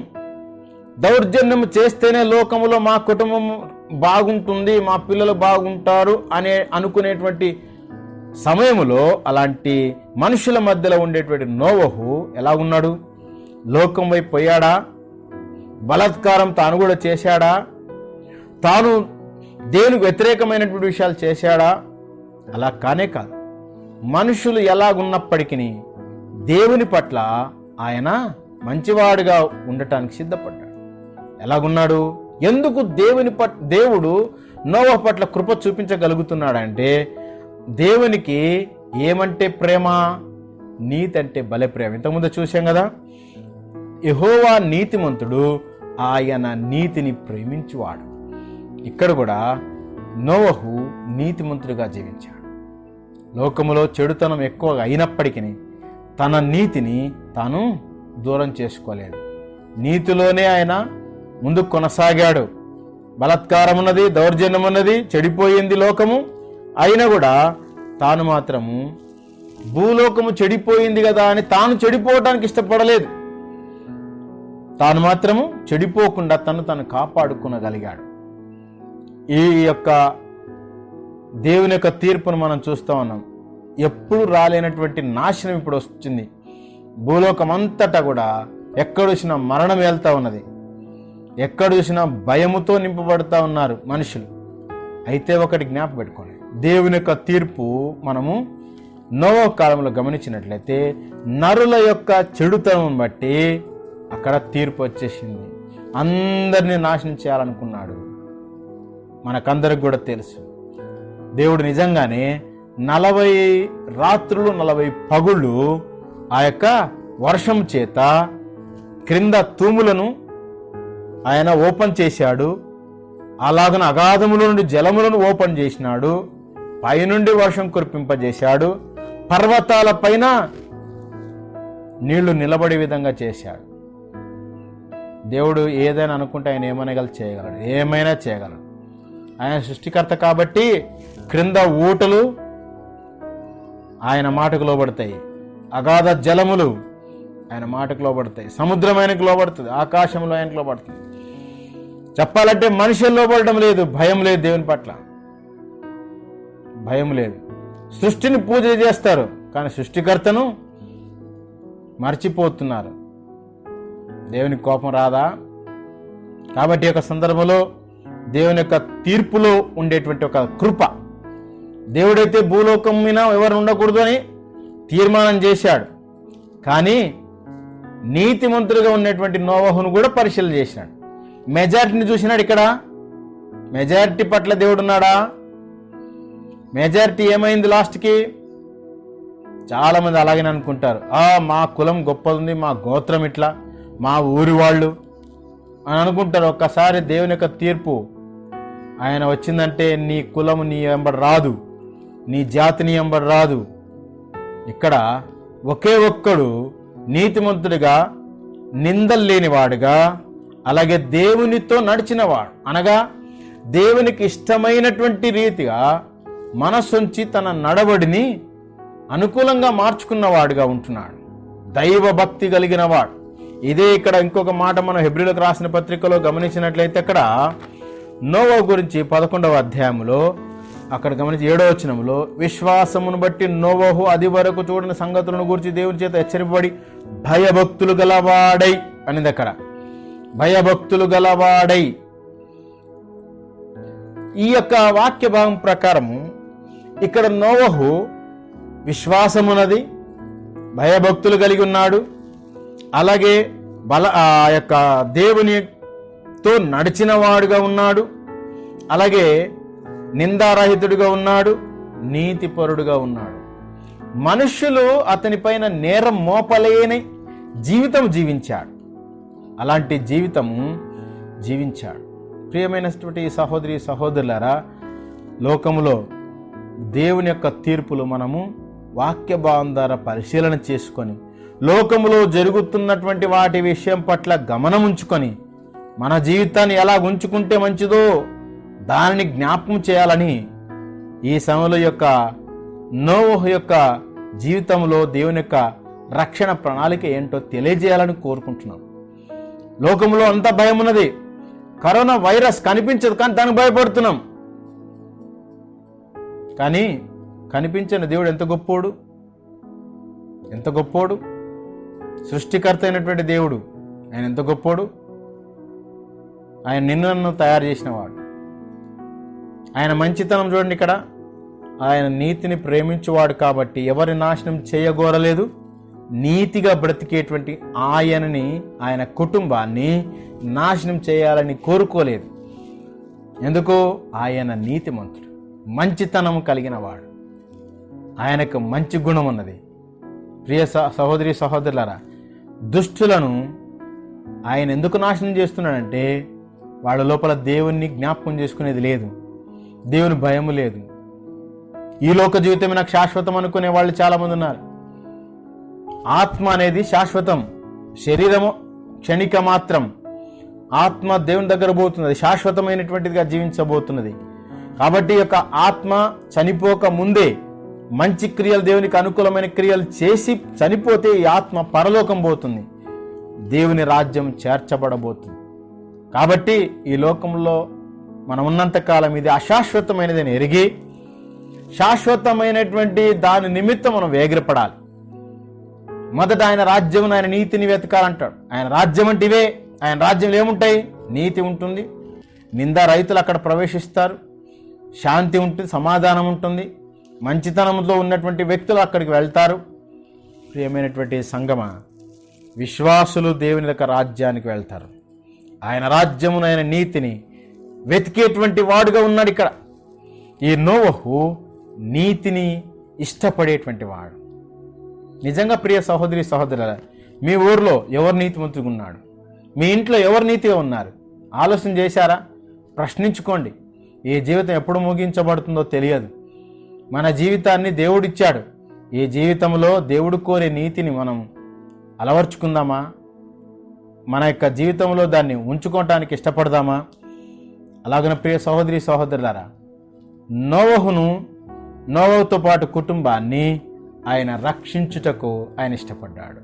దౌర్జన్యము చేస్తేనే లోకములో మా కుటుంబం బాగుంటుంది, మా పిల్లలు బాగుంటారు అనుకునేటువంటి సమయములో అలాంటి మనుషుల మధ్యలో ఉండేటువంటి నోవహు ఎలా ఉన్నాడు? లోకం వైపు పోయాడా? బలాత్కారం తాను కూడా చేశాడా? తాను దేవునికి వ్యతిరేకమైనటువంటి విషయాలు చేశాడా? అలా కానే కాదు. మనుషులు ఎలాగున్నప్పటికీ దేవుని పట్ల ఆయన మంచివాడుగా ఉండటానికి సిద్ధపడ్డాడు. ఎలాగున్నాడు? ఎందుకు దేవుడు నోవహు పట్ల కృప చూపించగలుగుతున్నాడంటే, దేవునికి ఏమంటే ప్రేమ? నీతి అంటే భలే ప్రేమ. ఇంతకుముందు చూసాం కదా, యెహోవా నీతిమంతుడు, ఆయన నీతిని ప్రేమించువాడు. ఇక్కడ కూడా నోవహు నీతిమంతుడిగా జీవించాడు. లోకములో చెడుతనం ఎక్కువగా అయినప్పటికీ తన నీతిని తాను దూరం చేసుకోలేదు. నీతిలోనే ఆయన ముందుకు కొనసాగాడు. బలాత్కారం ఉన్నది, దౌర్జన్యం ఉన్నది, చెడిపోయింది లోకము. అయినా కూడా తాను మాత్రము భూలోకము చెడిపోయింది కదా అని తాను చెడిపోవడానికి ఇష్టపడలేదు. తాను మాత్రము చెడిపోకుండా తను కాపాడుకునగలిగాడు. ఈ యొక్క దేవుని యొక్క తీర్పును మనం చూస్తూ ఉన్నాం. ఎప్పుడు రాలేనటువంటి నాశనం ఇప్పుడు వచ్చింది. భూలోకం అంతటా కూడా ఎక్కడ చూసినా మరణం వెళ్తూ ఉన్నది. ఎక్కడ చూసినా భయముతో నింపబడుతూ ఉన్నారు మనుషులు. అయితే ఒకటి జ్ఞాపకం పెట్టుకోండి, దేవుని యొక్క తీర్పు మనము నోవహు కాలంలో గమనించినట్లయితే నరుల యొక్క చెడుతనం బట్టి అక్కడ తీర్పు వచ్చేసింది. అందరినీ నాశనం చేయాలనుకున్నాడు. మనకందరికి కూడా తెలుసు, దేవుడు నిజంగానే 40 రాత్రులు 40 పగుళ్ళు ఆ యొక్క వర్షం చేత క్రింద తూములను ఆయన ఓపెన్ చేశాడు. అలాగన అగాధముల నుండి జలములను ఓపెన్ చేసినాడు. పైనుండి వర్షం కురిపింపజేశాడు. పర్వతాల పైన నీళ్లు నిలబడే విధంగా చేశాడు. దేవుడు ఏదైనా అనుకుంటే ఆయన చేయగలడు, ఏమైనా చేయగలడు. ఆయన సృష్టికర్త కాబట్టి క్రింద ఊటలు ఆయన మాటకు లోబడతాయి, అగాధ జలములు ఆయన మాటకు లోబడతాయి, సముద్రం ఆయనకు లోబడుతుంది, ఆకాశంలో ఆయనకు లోబడుతుంది. చెప్పాలంటే మనుషులు లోబడడం లేదు, భయం లేదు, దేవుని పట్ల భయం లేదు. సృష్టిని పూజ చేస్తారు కానీ సృష్టికర్తను మర్చిపోతున్నారు. దేవునికి కోపం రాదా? కాబట్టి ఒక సందర్భంలో దేవుని యొక్క తీర్పులో ఉండేటువంటి ఒక కృప, దేవుడైతే భూలోకం మీద ఎవరు ఉండకూడదు అని తీర్మానం చేశాడు, కానీ నీతిమంతులుగా ఉన్నటువంటి నోవహును కూడా పరిశీలన చేసినాడు. మెజారిటీని చూసినాడు. ఇక్కడ మెజారిటీ పట్ల దేవుడు ఉన్నాడా? మెజారిటీ ఏమైంది లాస్ట్కి? చాలా మంది అలాగే అనుకుంటారు, మా కులం గొప్పది, మా గోత్రం ఇట్లా, మా ఊరి వాళ్ళు అని అనుకుంటారు. ఒక్కసారి దేవుని యొక్క తీర్పు ఆయన వచ్చిందంటే నీ కులం నీ ఎంబడి రాదు, నీ జాతి నీ ఎంబడి రాదు. ఇక్కడ ఒకే ఒక్కడు నీతిమంతుడిగా, నిందలు లేనివాడుగా, అలాగే దేవునితో నడిచినవాడు, అనగా దేవునికి ఇష్టమైనటువంటి రీతిగా మనసొంచి తన నడవడిని అనుకూలంగా మార్చుకున్నవాడుగా ఉంటున్నాడు, దైవ భక్తి కలిగిన వాడు. ఇదే ఇక్కడ ఇంకొక మాట మనం హెబ్రీలకు రాసిన పత్రికలో గమనించినట్లయితే అక్కడ నోవహు గురించి 11వ అధ్యాయంలో అక్కడ గమనించి 7వ వచనంలో, విశ్వాసమును బట్టి నోవహు అది వరకు చూడని సంగతులను గురించి దేవుని చేత హెచ్చరింపబడి భయభక్తులు గలవాడై అనేది అక్కడ, భయభక్తులు గలవాడై. ఈ యొక్క వాక్య భాగం ప్రకారము ఇక్కడ నోవహు విశ్వాసమున్నది, భయభక్తులు కలిగి ఉన్నాడు, అలాగే ఆ యొక్క దేవునితో నడిచిన వాడుగా ఉన్నాడు, అలాగే నిందారహితుడిగా ఉన్నాడు, నీతిపరుడుగా ఉన్నాడు. మనుష్యులు అతని పైన నేరం మోపలేని జీవితం జీవించాడు, అలాంటి జీవితము జీవించాడు. ప్రియమైనటువంటి సహోదరి సహోదరులారా, లోకములో దేవుని యొక్క తీర్పులు మనము వాక్య భావం ద్వారా పరిశీలన చేసుకొని, లోకములో జరుగుతున్నటువంటి వాటి విషయం పట్ల గమనం ఉంచుకొని, మన జీవితాన్ని ఎలా ఉంచుకుంటే మంచిదో దానిని జ్ఞాపకం చేయాలని ఈ సమయంలో యొక్క నోవహు యొక్క జీవితంలో దేవుని యొక్క రక్షణ ప్రణాళిక ఏంటో తెలియజేయాలని కోరుకుంటున్నాం. లోకంలో అంత భయం ఉన్నది, కరోనా వైరస్ కనిపించదు కానీ దానికి భయపడుతున్నాం. కానీ కనిపించిన దేవుడు ఎంత గొప్పోడు, ఎంత గొప్పోడు! సృష్టికర్త అయినటువంటి దేవుడు ఆయన ఎంత గొప్పోడు! ఆయన నిన్ను నన్ను తయారు చేసినవాడు. ఆయన మంచితనం చూడండి, ఇక్కడ ఆయన నీతిని ప్రేమించేవాడు కాబట్టి ఎవరి నాశనం చేయగోరలేదు, నీతిగా బ్రతికేటువంటి ఆయనని, ఆయన కుటుంబాన్ని నాశనం చేయాలని కోరుకోలేదు. ఎందుకు? ఆయన నీతిమంతుడు, మంచితనం కలిగిన వాడు, ఆయనకు మంచి గుణం ఉన్నది. ప్రియ సహోదరి సహోదరులారా, దుష్టులను ఆయన ఎందుకు నాశనం చేస్తున్నాడంటే వాళ్ళ లోపల దేవుణ్ణి జ్ఞాపకం చేసుకునేది లేదు, దేవుని భయం లేదు. ఈ లోక జీవితమే నాకు శాశ్వతం అనుకునే వాళ్ళు చాలామంది ఉన్నారు. ఆత్మ అనేది శాశ్వతం, శరీరము క్షణిక మాత్రం. ఆత్మ దేవుని దగ్గర పోతున్నది, అది శాశ్వతమైనటువంటిదిగా జీవించబోతున్నది. కాబట్టి ఈ యొక్క ఆత్మ చనిపోక ముందే మంచి క్రియలు, దేవునికి అనుకూలమైన క్రియలు చేసి చనిపోతే ఈ ఆత్మ పరలోకం పోతుంది, దేవుని రాజ్యం చేర్చబడబోతుంది. కాబట్టి ఈ లోకంలో మనం ఉన్నంతకాలం ఇది అశాశ్వతమైనదని ఎరిగి శాశ్వతమైనటువంటి దాని నిమిత్తం మనం వేగిరపడాలి. మొదట ఆయన రాజ్యం, ఆయన నీతిని వెతకాలంటాడు. ఆయన రాజ్యం అంటే ఇవే. ఆయన రాజ్యంలో ఏముంటాయి? నీతి ఉంటుంది, నిందా రైతులు అక్కడ ప్రవేశిస్తారు, శాంతి ఉంటుంది, సమాధానం ఉంటుంది, మంచితనంలో ఉన్నటువంటి వ్యక్తులు అక్కడికి వెళ్తారు. ప్రియమైనటువంటి సంగమ, విశ్వాసులు దేవుని యొక్క రాజ్యానికి వెళ్తారు. ఆయన రాజ్యమును, ఆయన నీతిని వెతికేటువంటి వాడుగా ఉన్నాడు. ఇక్కడ ఈ నోవహు నీతిని ఇష్టపడేటువంటి వాడు. నిజంగా ప్రియ సహోదరి సహోదరుల, మీ ఊర్లో ఎవరు నీతిమంతుగా ఉన్నాడు? మీ ఇంట్లో ఎవరు నీతిగా ఉన్నారు? ఆలోచన చేశారా? ప్రశ్నించుకోండి. ఈ జీవితం ఎప్పుడు ముగించబడుతుందో తెలియదు. మన జీవితాన్ని దేవుడిచ్చాడు. ఈ జీవితంలో దేవుడు కోరే నీతిని మనం అలవర్చుకుందామా? మన యొక్క జీవితంలో దాన్ని ఉంచుకోవటానికి ఇష్టపడదామా? అలాగనే ప్రియ సహోదరి సహోదరులారా, నోవహుతో పాటు కుటుంబాన్ని ఆయన రక్షించుటకు ఆయన ఇష్టపడ్డాడు.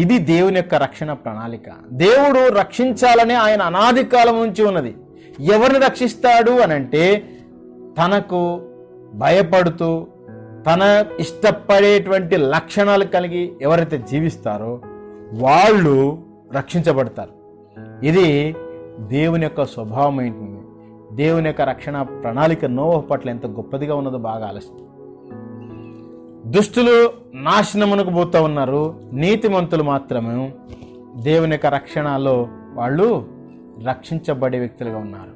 ఇది దేవుని యొక్క రక్షణ ప్రణాళిక. దేవుడు రక్షించాలని ఆయన అనాది కాలం నుంచి ఉన్నది. ఎవరిని రక్షిస్తాడు అనంటే, తనకు భయపడుతూ తన ఇష్టపడేటువంటి లక్షణాలు కలిగి ఎవరైతే జీవిస్తారో వాళ్ళు రక్షించబడతారు. ఇది దేవుని యొక్క స్వభావం ఏంటి, దేవుని యొక్క రక్షణ ప్రణాళిక నోవహు పట్ల ఎంత గొప్పదిగా ఉన్నదో బాగా ఆలోచన. దుష్టులు నాశనమునకు పోతూ ఉన్నారు, నీతిమంతులు మాత్రమే దేవుని యొక్క రక్షణలో వాళ్ళు రక్షించబడే వ్యక్తులుగా ఉన్నారు.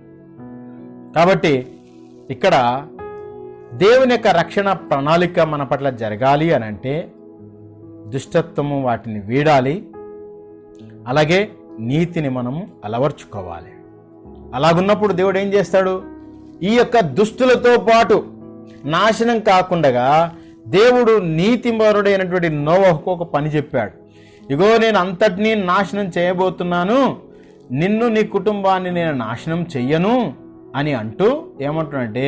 కాబట్టి ఇక్కడ దేవుని యొక్క రక్షణ ప్రణాళిక మన పట్ల జరగాలి అని అంటే దుష్టత్వము వాటిని వీడాలి, అలాగే నీతిని మనము అలవర్చుకోవాలి. అలాగున్నప్పుడు దేవుడు ఏం చేస్తాడు? ఈ యొక్క దుష్టులతో పాటు నాశనం కాకుండా దేవుడు నీతిపరుడైనటువంటి నోవహుకు ఒక పని చెప్పాడు. ఇగో నేను అంతటినీ నాశనం చేయబోతున్నాను, నిన్ను నీ కుటుంబాన్ని నేను నాశనం చెయ్యను అని అంటూ ఏమంటున్నాడంటే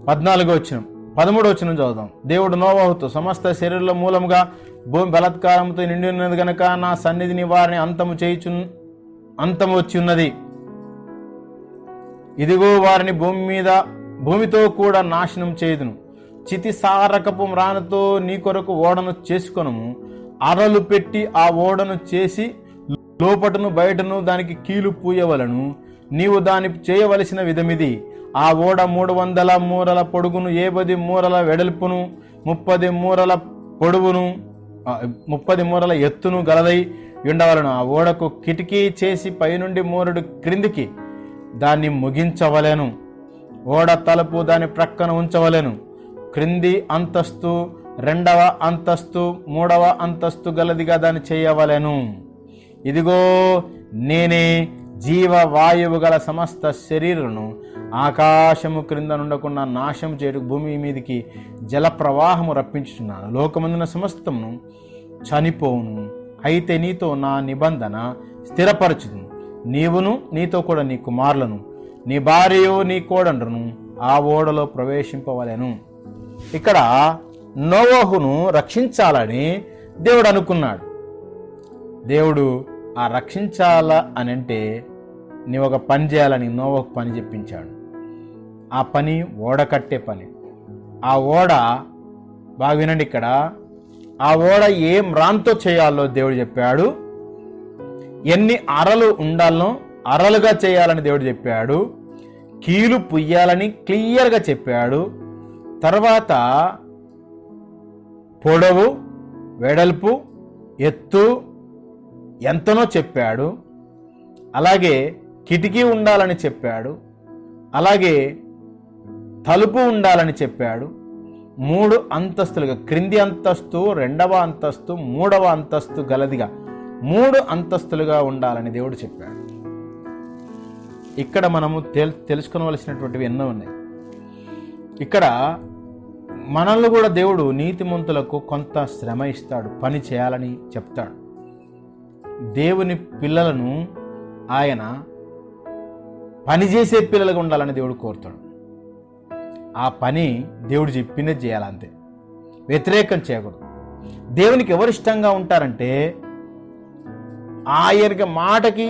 14వ వచనం 13వ వచనం చదువుదాం. దేవుడు నోవహుతో, సమస్త శరీరంలో మూలముగా భూమి బలాత్కారంతో నిండి ఉన్నది గనక నా సన్నిధిని వారిని అంతము వచ్చి ఉన్నది. ఇదిగో వారిని భూమితో కూడా నాశనం చేయుదును. చితిసారకపు మ్రానుతో నీ కొరకు ఓడను చేసుకొనుము. అరలు పెట్టి ఆ ఓడను చేసి లోపటను బయటను దానికి కీలు పూయవలను. నీవు దాని చేయవలసిన విధమిది. ఆ ఓడ 300 మూరల పొడుగును, 50 మూరల వెడల్పును, 30 మూరల పొడవును, 30 మూరల ఎత్తును గలదై ఉండవలను. ఆ ఓడకు కిటికీ చేసి పైనుండి మూరడు క్రిందికి దాన్ని ముగించవలెను. ఓడ తలుపు దాని ప్రక్కన ఉంచవలెను. క్రింది అంతస్తు 2వ అంతస్తు 3వ అంతస్తు గలదిగా దాన్ని చేయవలెను. ఇదిగో నేనే జీవవాయువు గల సమస్త శరీరను ఆకాశము క్రింద నుండకుండా నాశం చేయుటకు భూమి మీదికి జల ప్రవాహము రప్పించుచున్నాను. లోకమందున సమస్తమును చనిపోవును. అయితే నీతో నా నిబంధన స్థిరపరచును. నీవును నీతో కూడా నీ కుమారులను, నీ భార్యయు నీ కోడండ్రును ఆ ఓడలో ప్రవేశింపవలెను. ఇక్కడ నోవహును రక్షించాలని దేవుడు అనుకున్నాడు. దేవుడు ఆ రక్షించాల అని అంటే నీవు ఒక పని చేయాలని నోవహుకు పని చెప్పించాడు. ఆ పని ఓడ కట్టే పని. ఆ ఓడ బాగా వినండి, ఇక్కడ ఆ ఓడ ఏ మ్రాన్తో చేయాలో దేవుడు చెప్పాడు. ఎన్ని అరలు ఉండాలనో అరలుగా చేయాలని దేవుడు చెప్పాడు. కీలు పుయ్యాలని క్లియర్గా చెప్పాడు. తర్వాత పొడవు, వెడల్పు, ఎత్తు ఎంతనో చెప్పాడు. అలాగే కిటికీ ఉండాలని చెప్పాడు. అలాగే తలుపు ఉండాలని చెప్పాడు. 3 అంతస్తులుగా, క్రింది అంతస్తు, 2వ అంతస్తు, 3వ అంతస్తు గలదిగా 3 అంతస్తులుగా ఉండాలని దేవుడు చెప్పాడు. ఇక్కడ మనము తెలుసుకోవలసినటువంటివి ఎన్నో ఉన్నాయి. ఇక్కడ మనల్ని కూడా దేవుడు నీతిమంతులకు కొంత శ్రమ ఇస్తాడు, పని చేయాలని చెప్తాడు. దేవుని పిల్లలను ఆయన పనిచేసే పిల్లలుగా ఉండాలని దేవుడు కోరుతాడు. ఆ పని దేవుడు చెప్పిందే చేయాలంతే, వ్యతిరేకం చేయకూడదు. దేవునికి ఎవరు ఇష్టంగా ఉంటారంటే ఆయన మాటకి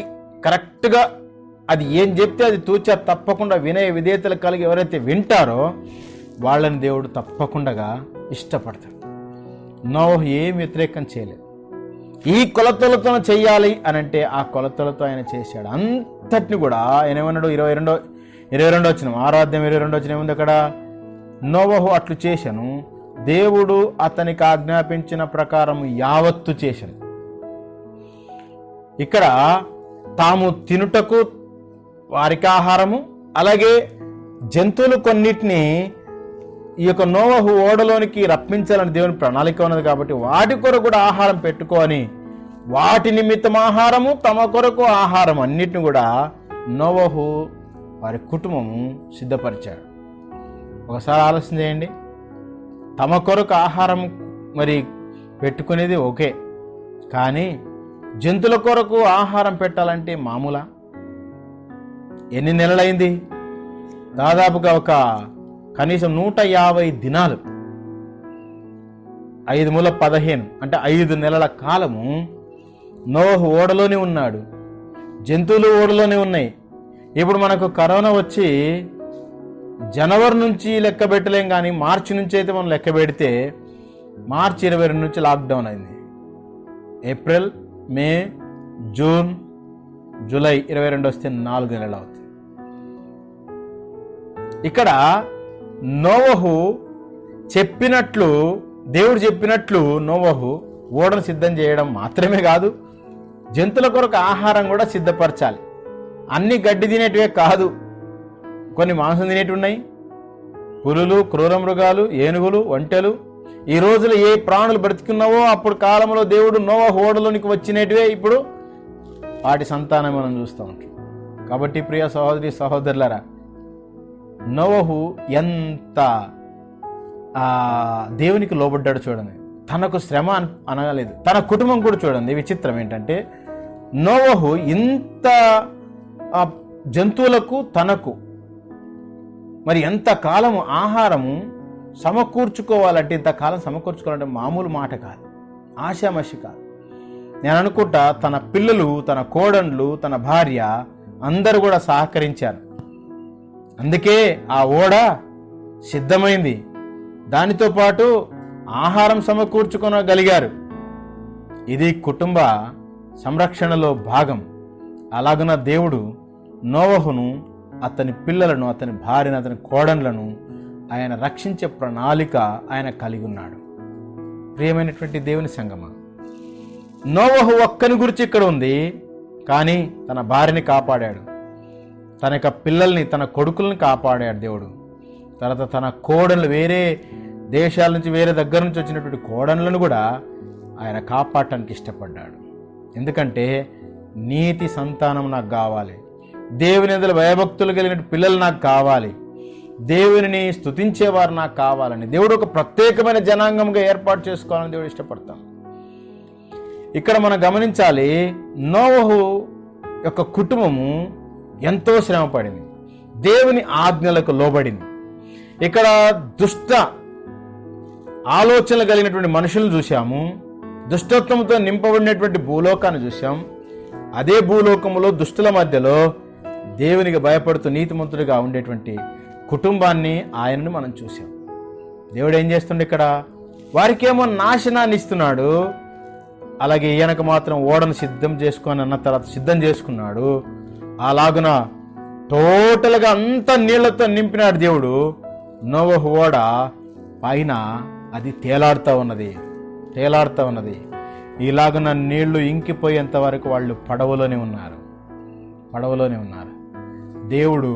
కరెక్ట్గా అది ఏం చెప్తే అది తూచా తప్పకుండా వినయ విధేయతలు కలిగి ఎవరైతే వింటారో వాళ్ళని దేవుడు తప్పకుండా ఇష్టపడతాడు. నోవహు ఏం వ్యతిరేకం చేయలేదు. ఈ కొలతలతో చేయాలి అని అంటే ఆ కొలతలతో ఆయన చేశాడు. అంతటిని కూడా ఆయన ఏమన్నాడు? 22 వచ్చిన 6వ అధ్యాయం 22 వచ్చిన ఏముంది అక్కడ? నోవహు అట్లు చేశాను, దేవుడు అతనికి ఆజ్ఞాపించిన ప్రకారం యావత్తు చేశాను. ఇక్కడ తాము తినుటకు వారికి ఆహారము, అలాగే జంతువులు కొన్నిటిని ఈ యొక్క నోవహు ఓడలోనికి రప్పించాలని దేవుని ప్రణాళిక ఉన్నది కాబట్టి వాటి కొరకు కూడా ఆహారం పెట్టుకొని వాటి నిమిత్తం ఆహారము, తమ కొరకు ఆహారం అన్నిటిని కూడా నోవహు వారి కుటుంబము సిద్ధపరిచాడు. ఒకసారి ఆలోచన చేయండి. తమ కొరకు ఆహారం మరి పెట్టుకునేది ఓకే, కానీ జంతువుల కొరకు ఆహారం పెట్టాలంటే మామూలా? ఎన్ని నెలలైంది? దాదాపుగా కనీసం 150 దినాలు, 5 మూల 15 అంటే 5 నెలల కాలము నోవహు ఓడలోనే ఉన్నాడు. జంతువులు ఓడలోనే ఉన్నాయి. ఇప్పుడు మనకు కరోనా వచ్చి జనవరి నుంచి లెక్క పెట్టలేం, కానీ మార్చి నుంచి అయితే మనం లెక్క పెడితే మార్చి 22 నుంచి లాక్డౌన్ అయింది. ఏప్రిల్, మే, జూన్, జూలై 22 వస్తే 4 నెలలు అవుతుంది. ఇక్కడ నోవహు చెప్పినట్లు, దేవుడు చెప్పినట్లు నోవహు ఓడను సిద్ధం చేయడం మాత్రమే కాదు, జంతువుల కొరకు ఆహారం కూడా సిద్ధపరచాలి. అన్ని గడ్డి తినేటివే కాదు, కొన్ని మాంసం తినేటివి ఉన్నాయి. పులులు, క్రూర మృగాలు, ఏనుగులు, ఒంటెలు, ఈ రోజులో ఏ ప్రాణులు బ్రతికున్నావో అప్పుడు కాలంలో దేవుడు నోవహు ఓడలోనికి వచ్చినటివే ఇప్పుడు వాటి సంతానం మనం చూస్తూ ఉంటాం. కాబట్టి ప్రియ సహోదరి సహోదరులారా, నోవహు ఎంత దేవునికి లోబడ్డాడు చూడండి. తనకు శ్రమ అనగలేదు, తన కుటుంబం కూడా చూడండి. విచిత్రం ఏంటంటే నోవహు ఇంత జంతువులకు తనకు మరి ఎంత కాలము ఆహారము సమకూర్చుకోవాలంటే, ఇంతకాలం సమకూర్చుకోవాలంటే మామూలు మాట కాదు, ఆశామషి కాదు. నేను అనుకుంటా తన పిల్లలు, తన కోడన్లు, తన భార్య అందరూ కూడా సహకరించారు. అందుకే ఆ ఓడ సిద్ధమైంది. దానితో పాటు ఆహారం సమకూర్చుకోగలిగారు. ఇది కుటుంబ సంరక్షణలో భాగం. అలాగున దేవుడు నోవహును, అతని పిల్లలను, అతని భార్యను, అతని కోడన్లను ఆయన రక్షించే ప్రణాళిక ఆయన కలిగి ఉన్నాడు. ప్రియమైనటువంటి దేవుని సంగమా, నోవహు ఒక్కని గురించి ఇక్కడ ఉంది, కానీ తన భార్యని కాపాడాడు, తన యొక్క పిల్లల్ని, తన కొడుకుల్ని కాపాడాడు దేవుడు. తర్వాత తన కోడన్లు, వేరే దేశాల నుంచి, వేరే దగ్గర నుంచి వచ్చినటువంటి కోడన్లను కూడా ఆయన కాపాడటానికి ఇష్టపడ్డాడు. ఎందుకంటే నీతి సంతానం నాకు కావాలి, దేవుని ఎదురు భయభక్తులు కలిగిన పిల్లలు నాకు కావాలి, దేవునిని స్తుతించేవారు నాకు కావాలని దేవుడు ఒక ప్రత్యేకమైన జనాంగంగా ఏర్పాటు చేసుకోవాలని దేవుడు ఇష్టపడతాం. ఇక్కడ మనం గమనించాలి, నోవహు యొక్క కుటుంబము ఎంతో శ్రమపడింది, దేవుని ఆజ్ఞలకు లోబడింది. ఇక్కడ దుష్ట ఆలోచనలు కలిగినటువంటి మనుషులను చూశాము, దుష్టత్వంతో నింపబడినటువంటి భూలోకాన్ని చూశాం. అదే భూలోకములో దుష్టుల మధ్యలో దేవునికి భయపడుతూ నీతిమంతుడిగా ఉండేటువంటి కుటుంబాన్ని, ఆయనను మనం చూసాం. దేవుడు ఏం చేస్తుండే ఇక్కడ? వారికేమో నాశనాన్ని ఇస్తున్నాడు, అలాగే ఈయనకు మాత్రం ఓడను సిద్ధం చేసుకొని అన్న తర్వాత సిద్ధం చేసుకున్నాడు. అలాగున టోటల్గా అంత నీళ్లతో నింపినాడు దేవుడు. నోవహు ఓడ పైన అది తేలాడుతూ ఉన్నది. ఇలాగున నీళ్లు ఇంకిపోయేంత వరకు వాళ్ళు పడవలోనే ఉన్నారు. దేవుడు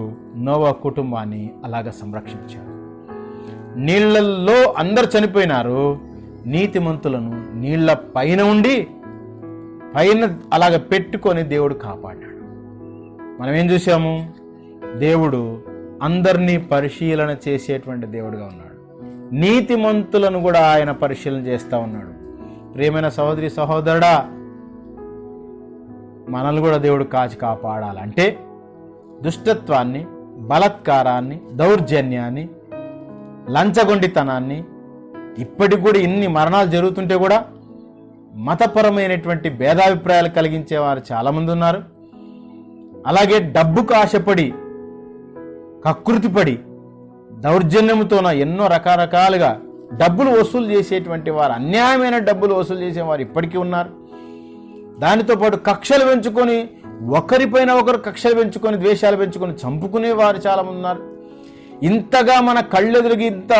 నోవహు కుటుంబాన్ని అలాగ సంరక్షించాడు. నీళ్లలో అందరు చనిపోయినారు, నీతిమంతులను నీళ్ల పైన ఉండి అలాగ పెట్టుకొని దేవుడు కాపాడాడు. మనం ఏం చూసాము? దేవుడు అందరినీ పరిశీలన చేసేటువంటి దేవుడుగా ఉన్నాడు. నీతిమంతులను కూడా ఆయన పరిశీలన చేస్తూ ఉన్నాడు. ప్రియమైన సహోదరి సహోదరుడా, మనల్ని కూడా దేవుడు కాచి కాపాడాలంటే దుష్టత్వాన్ని, బలత్కారాన్ని, దౌర్జన్యాన్ని, లంచగొండితనాన్ని, ఇప్పటికి కూడా ఇన్ని మరణాలు జరుగుతుంటే కూడా మతపరమైనటువంటి భేదాభిప్రాయాలు కలిగించేవారు చాలామంది ఉన్నారు. అలాగే డబ్బుకు ఆశపడి, కకృతిపడి, దౌర్జన్యంతోన ఎన్నో రకరకాలుగా డబ్బులు వసూలు చేసేటువంటి వారు, అన్యాయమైన డబ్బులు వసూలు చేసేవారు ఇప్పటికీ ఉన్నారు. దానితో పాటు కక్షలు పెంచుకొని, ఒకరిపైన ఒకరు కక్షలు పెంచుకొని, ద్వేషాలు పెంచుకొని చంపుకునేవారు చాలామంది ఉన్నారు. ఇంతగా మన కళ్ళెదురుగి ఇంత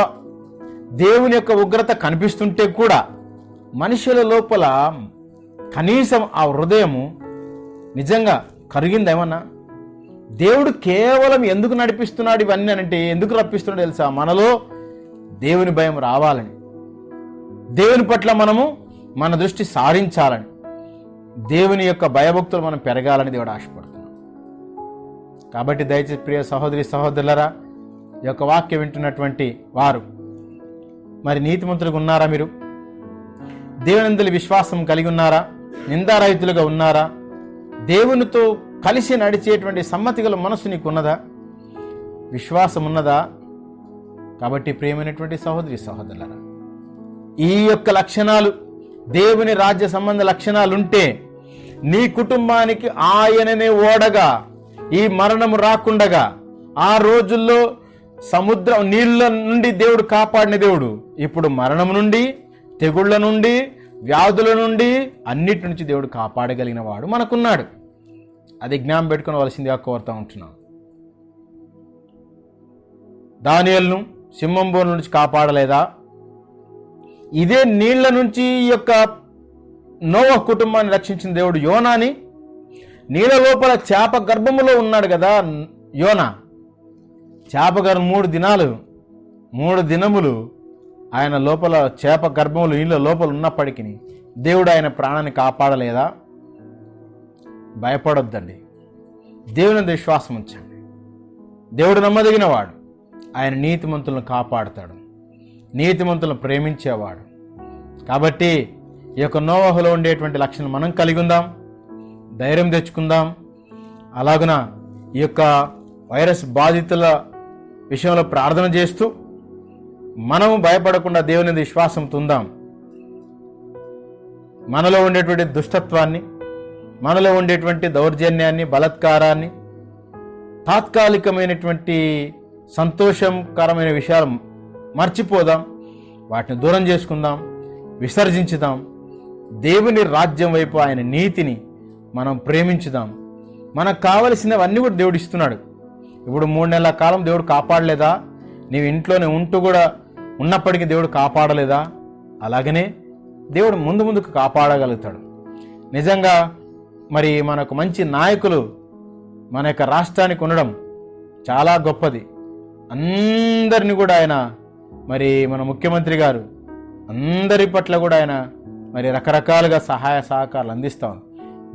దేవుని యొక్క ఉగ్రత కనిపిస్తుంటే కూడా మనుషుల లోపల కనీసం ఆ హృదయము నిజంగా కరిగిందేమన్నా? దేవుడు కేవలం ఎందుకు నడిపిస్తున్నాడు ఇవన్నీ అంటే, ఎందుకు రప్పిస్తున్నాడు తెలుసా? మనలో దేవుని భయం రావాలని, దేవుని పట్ల మనము మన దృష్టి సారించాలని, దేవుని యొక్క భయభక్తులు మనం పెరగాలని దేవుడు ఆశపడుతున్నాడు. కాబట్టి దయచేసి ప్రియ సహోదరి సహోదరులరా, ఈ యొక్క వాక్యం వింటున్నటువంటి వారు మరి నీతిమంతులుగా ఉన్నారా? మీరు దేవుని యందు విశ్వాసం కలిగి ఉన్నారా? నిందారహితులుగా ఉన్నారా? దేవునితో కలిసి నడిచేటువంటి సమ్మతి గల మనసు నీకున్నదా? విశ్వాసం ఉన్నదా? కాబట్టి ప్రియమైనటువంటి సహోదరి సహోదరులారా, ఈ యొక్క లక్షణాలు, దేవుని రాజ్య సంబంధ లక్షణాలుంటే నీ కుటుంబానికి ఆయననే ఓడగా, ఈ మరణము రాకుండగా, ఆ రోజుల్లో సముద్రం నీళ్ళ నుండి దేవుడు కాపాడిన దేవుడు ఇప్పుడు మరణం నుండి, తెగుళ్ల నుండి, వ్యాధుల నుండి, అన్నిటి నుంచి దేవుడు కాపాడగలిగిన వాడు మనకున్నాడు. అది జ్ఞాపకం పెట్టుకోవలసిందిగా కోరుతూ ఉంటున్నాం. దానియేలును సింహం బోను నుంచి కాపాడలేదా? ఇదే నీళ్ల నుంచి ఈ యొక్క నోవహు కుటుంబాన్ని రక్షించిన దేవుడు యోనాని, నీళ్ళ లోపల చేప గర్భములో ఉన్నాడు కదా యోనా. చేప గర్భం 3 దినములు ఆయన లోపల చేప గర్భములు నీళ్ళ లోపల ఉన్నప్పటికీ దేవుడు ఆయన ప్రాణాన్ని కాపాడలేదా? భయపడొద్దండి, దేవుని విశ్వాసం ఉంచండి. దేవుడు నమ్మదగిన వాడు, ఆయన నీతిమంతులను కాపాడుతాడు, నీతిమంతులను ప్రేమించేవాడు. కాబట్టి ఈ యొక్క నోవహులో ఉండేటువంటి లక్షణం మనం కలిగి ఉందాం, ధైర్యం తెచ్చుకుందాం. అలాగున ఈ యొక్క వైరస్ బాధితుల విషయంలో ప్రార్థన చేస్తూ మనము భయపడకుండా దేవుని విశ్వాసంతో ఉందాం. మనలో ఉండేటువంటి దుష్టత్వాన్ని, మనలో ఉండేటువంటి దౌర్జన్యాన్ని, బలాత్కారాన్ని, తాత్కాలికమైనటువంటి సంతోషకరమైన విషయాలు మర్చిపోదాం, వాటిని దూరం చేసుకుందాం, విసర్జించుదాం. దేవుని రాజ్యం వైపు, ఆయన నీతిని మనం ప్రేమించుదాం. మనకు కావలసినవన్నీ కూడా దేవుడు ఇస్తున్నాడు. ఇప్పుడు 3 నెలల కాలం దేవుడు కాపాడలేదా? నీవు ఇంట్లోనే ఉంటూ కూడా ఉన్నప్పటికీ దేవుడు కాపాడలేదా? అలాగనే దేవుడు ముందుకు కాపాడగలుగుతాడు. నిజంగా మరి మనకు మంచి నాయకులు మన యొక్క రాష్ట్రానికి ఉండడం చాలా గొప్పది. అందరినీ కూడా ఆయన, మరి మన ముఖ్యమంత్రి గారు అందరి పట్ల కూడా ఆయన మరి రకరకాలుగా సహాయ సహకారాలు అందిస్తాం.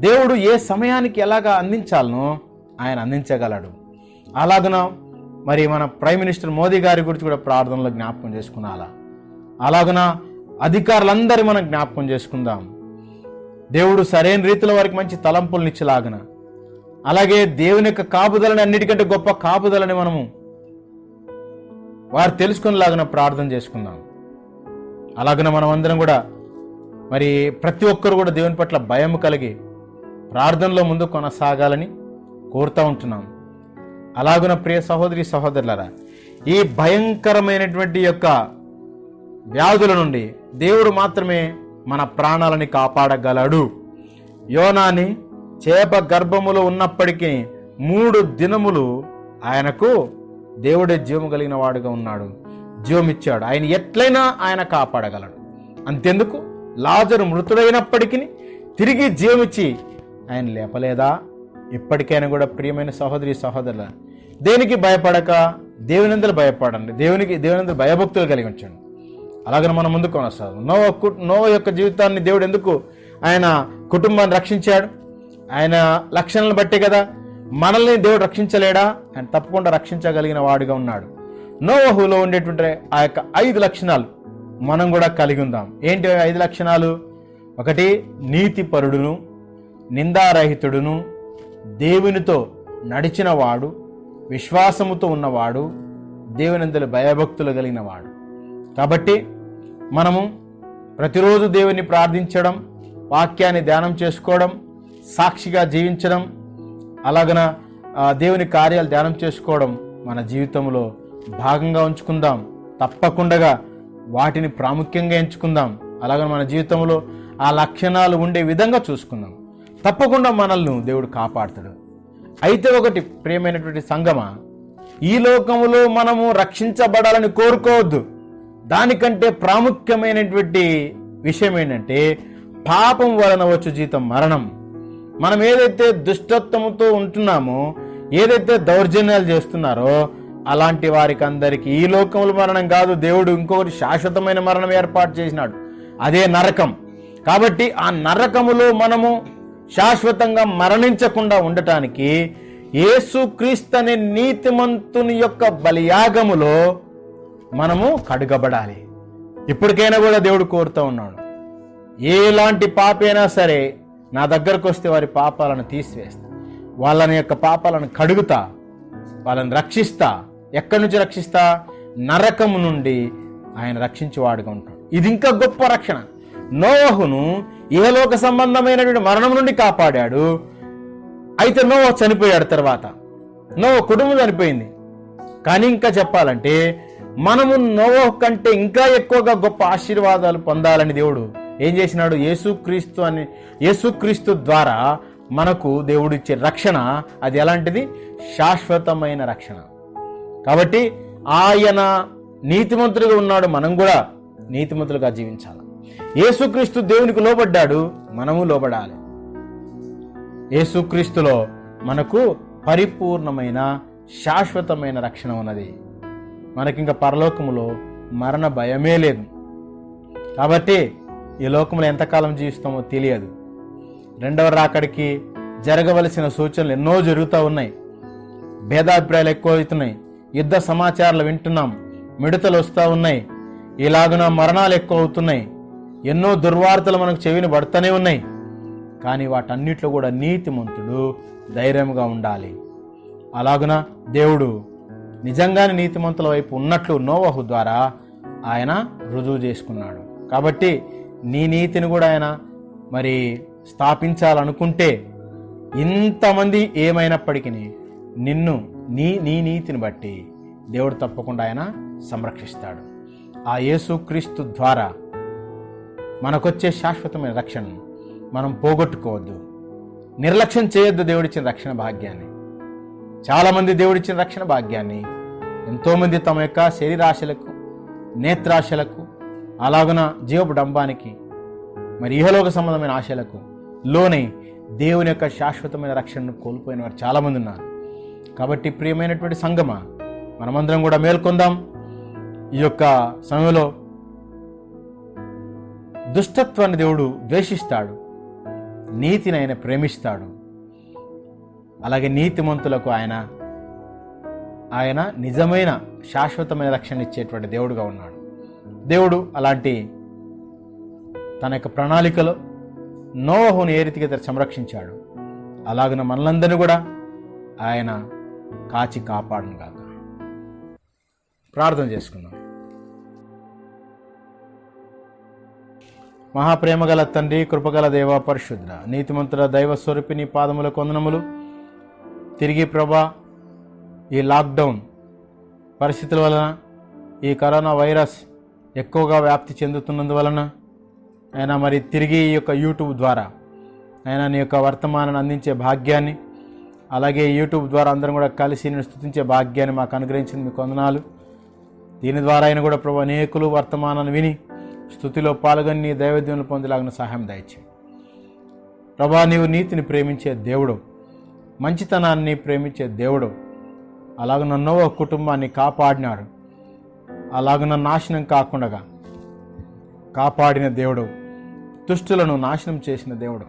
దేవుడు ఏ సమయానికి ఎలాగా అందించాలనో ఆయన అందించగలడు. అలాగున మరి మన ప్రైమ్ మినిస్టర్ మోదీ గారి గురించి కూడా ప్రార్థనలో జ్ఞాపకం చేసుకున్నాలా. అలాగున అధికారులందరూ మనం జ్ఞాపకం చేసుకుందాం. దేవుడు సరైన రీతిలో వారికి మంచి తలంపులనిచ్చేలాగన, అలాగే దేవుని యొక్క కాపుదలని, అన్నిటికంటే గొప్ప కాపుదలని మనము వారు తెలుసుకునేలాగా ప్రార్థన చేసుకుందాం. అలాగన మనం అందరం కూడా మరి ప్రతి ఒక్కరు కూడా దేవుని పట్ల భయం కలిగి ప్రార్థనలో ముందు కొనసాగాలని కోరుతూ ఉంటున్నాం. అలాగున ప్రియ సహోదరి సహోదరులారా, ఈ భయంకరమైనటువంటి యొక్క వ్యాధుల నుండి దేవుడు మాత్రమే మన ప్రాణాలని కాపాడగలడు. యోనాని చేప గర్భములో ఉన్నప్పటికీ 3 దినములు ఆయనకు దేవుడే జీవం కలిగిన వాడుగా ఉన్నాడు, జీవం ఇచ్చాడు. ఆయన ఎట్లయినా ఆయన కాపాడగలడు. అంతెందుకు, లాజరు మృతుడైనప్పటికీ తిరిగి జీవం ఇచ్చి ఆయన లేపలేదా? ఇప్పటికైనా కూడా ప్రియమైన సహోదరి సహోదరుల, దేనికి భయపడక దేవునందరూ భయపడండి, దేవునందరూ భయభక్తులు కలిగి ఉంచండి. అలాగనే మనం ముందుకు కొనసాగుతాం. నోవహు యొక్క జీవితాన్ని దేవుడు ఎందుకు ఆయన కుటుంబాన్ని రక్షించాడు? ఆయన లక్షణాలను బట్టే కదా. మనల్ని దేవుడు రక్షించలేడా? ఆయన తప్పకుండా రక్షించగలిగిన వాడుగా ఉన్నాడు. నోవహులో ఉండేటువంటి ఆ యొక్క 5 లక్షణాలు మనం కూడా కలిగి ఉందాం. ఏంటి 5 లక్షణాలు? 1, నీతిపరుడును, నిందారహితుడును, దేవునితో నడిచినవాడు, విశ్వాసముతో ఉన్నవాడు, దేవునందరి భయభక్తులు కలిగిన వాడు. కాబట్టి మనము ప్రతిరోజు దేవుని ప్రార్థించడం, వాక్యాన్ని ధ్యానం చేసుకోవడం, సాక్షిగా జీవించడం, అలాగన దేవుని కార్యాలు ధ్యానం చేసుకోవడం మన జీవితంలో భాగంగా ఉంచుకుందాం. తప్పకుండా వాటిని ప్రాముఖ్యంగా ఎంచుకుందాం. అలాగని మన జీవితంలో ఆ లక్షణాలు ఉండే విధంగా చూసుకుందాం. తప్పకుండా మనల్ని దేవుడు కాపాడుతాడు. అయితే ఒకటి ప్రియమైనటువంటి సంగమా, ఈ లోకములో మనము రక్షించబడాలని కోరుకోవద్దు. దానికంటే ప్రాముఖ్యమైనటువంటి విషయం ఏంటంటే, పాపం వలన వచ్చు జీతం మరణం. మనం ఏదైతే దుష్టత్వముతో ఉంటున్నామో, ఏదైతే దౌర్జన్యాలు చేస్తున్నారో, అలాంటి వారికి అందరికీ ఈ లోకంలో మరణం కాదు, దేవుడు ఇంకొకటి శాశ్వతమైన మరణం ఏర్పాటు చేసినాడు, అదే నరకం. కాబట్టి ఆ నరకములో మనము శాశ్వతంగా మరణించకుండా ఉండటానికి యేసుక్రీస్తు అనే నీతిమంతుని యొక్క బలియాగములో మనము కడుగబడాలి. ఇప్పటికైనా కూడా దేవుడు కోరుతూ ఉన్నాడు, ఎలాంటి పాపైనా సరే నా దగ్గరకు వస్తే వారి పాపాలను తీసివేస్తా, వాళ్ళని యొక్క పాపాలను కడుగుతా, వాళ్ళని రక్షిస్తా. ఎక్కడి నుంచి రక్షిస్తా? నరకము నుండి ఆయన రక్షించేవాడుగా ఉంటాడు. ఇది ఇంకా గొప్ప రక్షణ. నోవహును ఇహలోక సంబంధమైనటువంటి మరణం నుండి కాపాడాడు. అయితే నోవహు చనిపోయాడు. తర్వాత నోవహు కుటుంబం చనిపోయింది. కానీ ఇంకా చెప్పాలంటే మనము నోవహు కంటే ఇంకా ఎక్కువగా గొప్ప ఆశీర్వాదాలు పొందాలని దేవుడు ఏం చేసినాడు? యేసుక్రీస్తు ద్వారా మనకు దేవుడు ఇచ్చే రక్షణ అది ఎలాంటిది? శాశ్వతమైన రక్షణ. కాబట్టి ఆయన నీతిమంతులుగా ఉన్నాడు, మనం కూడా నీతిమంతులుగా జీవించాలి. యేసుక్రీస్తు దేవునికి లోబడ్డాడు, మనము లోబడాలి. యేసుక్రీస్తులో మనకు పరిపూర్ణమైన శాశ్వతమైన రక్షణ ఉన్నది. మనకింక పరలోకములో మరణ భయమే లేదు. కాబట్టి ఈ లోకంలో ఎంతకాలం జీవిస్తామో తెలియదు. రెండవ రాకడికి జరగవలసిన సూచనలు ఎన్నో జరుగుతూ ఉన్నాయి. భేదాభిప్రాయాలు ఎక్కువ అవుతున్నాయి. యుద్ధ సమాచారాలు వింటున్నాం, మిడతలు వస్తూ ఉన్నాయి, ఇలాగున మరణాలు ఎక్కువ అవుతున్నాయి, ఎన్నో దుర్వార్తలు మనకు చెవిని పడుతూనే ఉన్నాయి. కానీ వాటన్నిటిలో కూడా నీతిమంతుడు ధైర్యంగా ఉండాలి. అలాగున దేవుడు నిజంగానే నీతిమంతుల వైపు ఉన్నట్లు నోవహు ద్వారా ఆయన రుజువు చేసుకున్నాడు. కాబట్టి నీ నీతిని కూడా ఆయన మరి స్థాపించాలనుకుంటే ఇంతమంది ఏమైనప్పటికీ నిన్ను నీ నీతిని బట్టి దేవుడు తప్పకుండా ఆయన సంరక్షిస్తాడు. ఆ యేసుక్రీస్తు ద్వారా మనకొచ్చే శాశ్వతమైన రక్షణను మనం పోగొట్టుకోవద్దు, నిర్లక్ష్యం చేయొద్దు. దేవుడిచ్చిన రక్షణ భాగ్యాన్ని, చాలామంది దేవుడిచ్చిన రక్షణ భాగ్యాన్ని ఎంతోమంది తమ యొక్క శరీరాశలకు, నేత్రాశలకు, అలాగున జీవపు డంబానికి, మరి ఇహలోక సంబంధమైన ఆశలకు లోనే దేవుని యొక్క శాశ్వతమైన రక్షణను కోల్పోయిన వారు చాలామంది ఉన్నారు. కాబట్టి ప్రియమైనటువంటి సంగమా, మనమందరం కూడా మేల్కొందాం. ఈ యొక్క సమయంలో దుష్టత్వాన్ని దేవుడు ద్వేషిస్తాడు, నీతిని ఆయన ప్రేమిస్తాడు. అలాగే నీతిమంతులకు ఆయన నిజమైన శాశ్వతమైన రక్షణ ఇచ్చేటువంటి దేవుడుగా ఉన్నాడు. దేవుడు అలాంటి తన యొక్క ప్రణాళికలో నోవహును ఏ రీతిగా సంరక్షించాడు, అలాగన మనలందరినీ కూడా ఆయన కాచి కాపాడును గాక. ప్రార్థన చేసుకుందాం. మహాప్రేమగల తండ్రి, కృపగల దేవ, పరిశుద్ధ నీతిమంతుల దైవ స్వరూపి, నీ పాదముల వందనములు. తిరిగి ప్రభా, ఈ లాక్డౌన్ పరిస్థితుల వలన, ఈ కరోనా వైరస్ ఎక్కువగా వ్యాప్తి చెందుతున్నందువలన ఆయన మరి తిరిగి ఈ యొక్క యూట్యూబ్ ద్వారా ఆయన నీ యొక్క వర్తమానాన్ని అందించే భాగ్యాన్ని, అలాగే యూట్యూబ్ ద్వారా అందరం కూడా కలిసి నేను స్తుతించే భాగ్యాన్ని మాకు అనుగ్రహించింది మీకు వందనాలు. దీని ద్వారా ఆయన కూడా ప్రభు అనేకులు వర్తమానాన్ని విని స్తుతిలో పాల్గొని నీ దైవద్యములు పొందేలాగిన సహాయం దయచేయి. ప్రభా, నీవు నీతిని ప్రేమించే దేవుడు, మంచితనాన్ని ప్రేమించే దేవుడు. అలాగ నోవహు కుటుంబాన్ని కాపాడినాడు, అలాగ నాశనం కాకుండా కాపాడిన దేవుడు, దుష్టులను నాశనం చేసిన దేవుడు,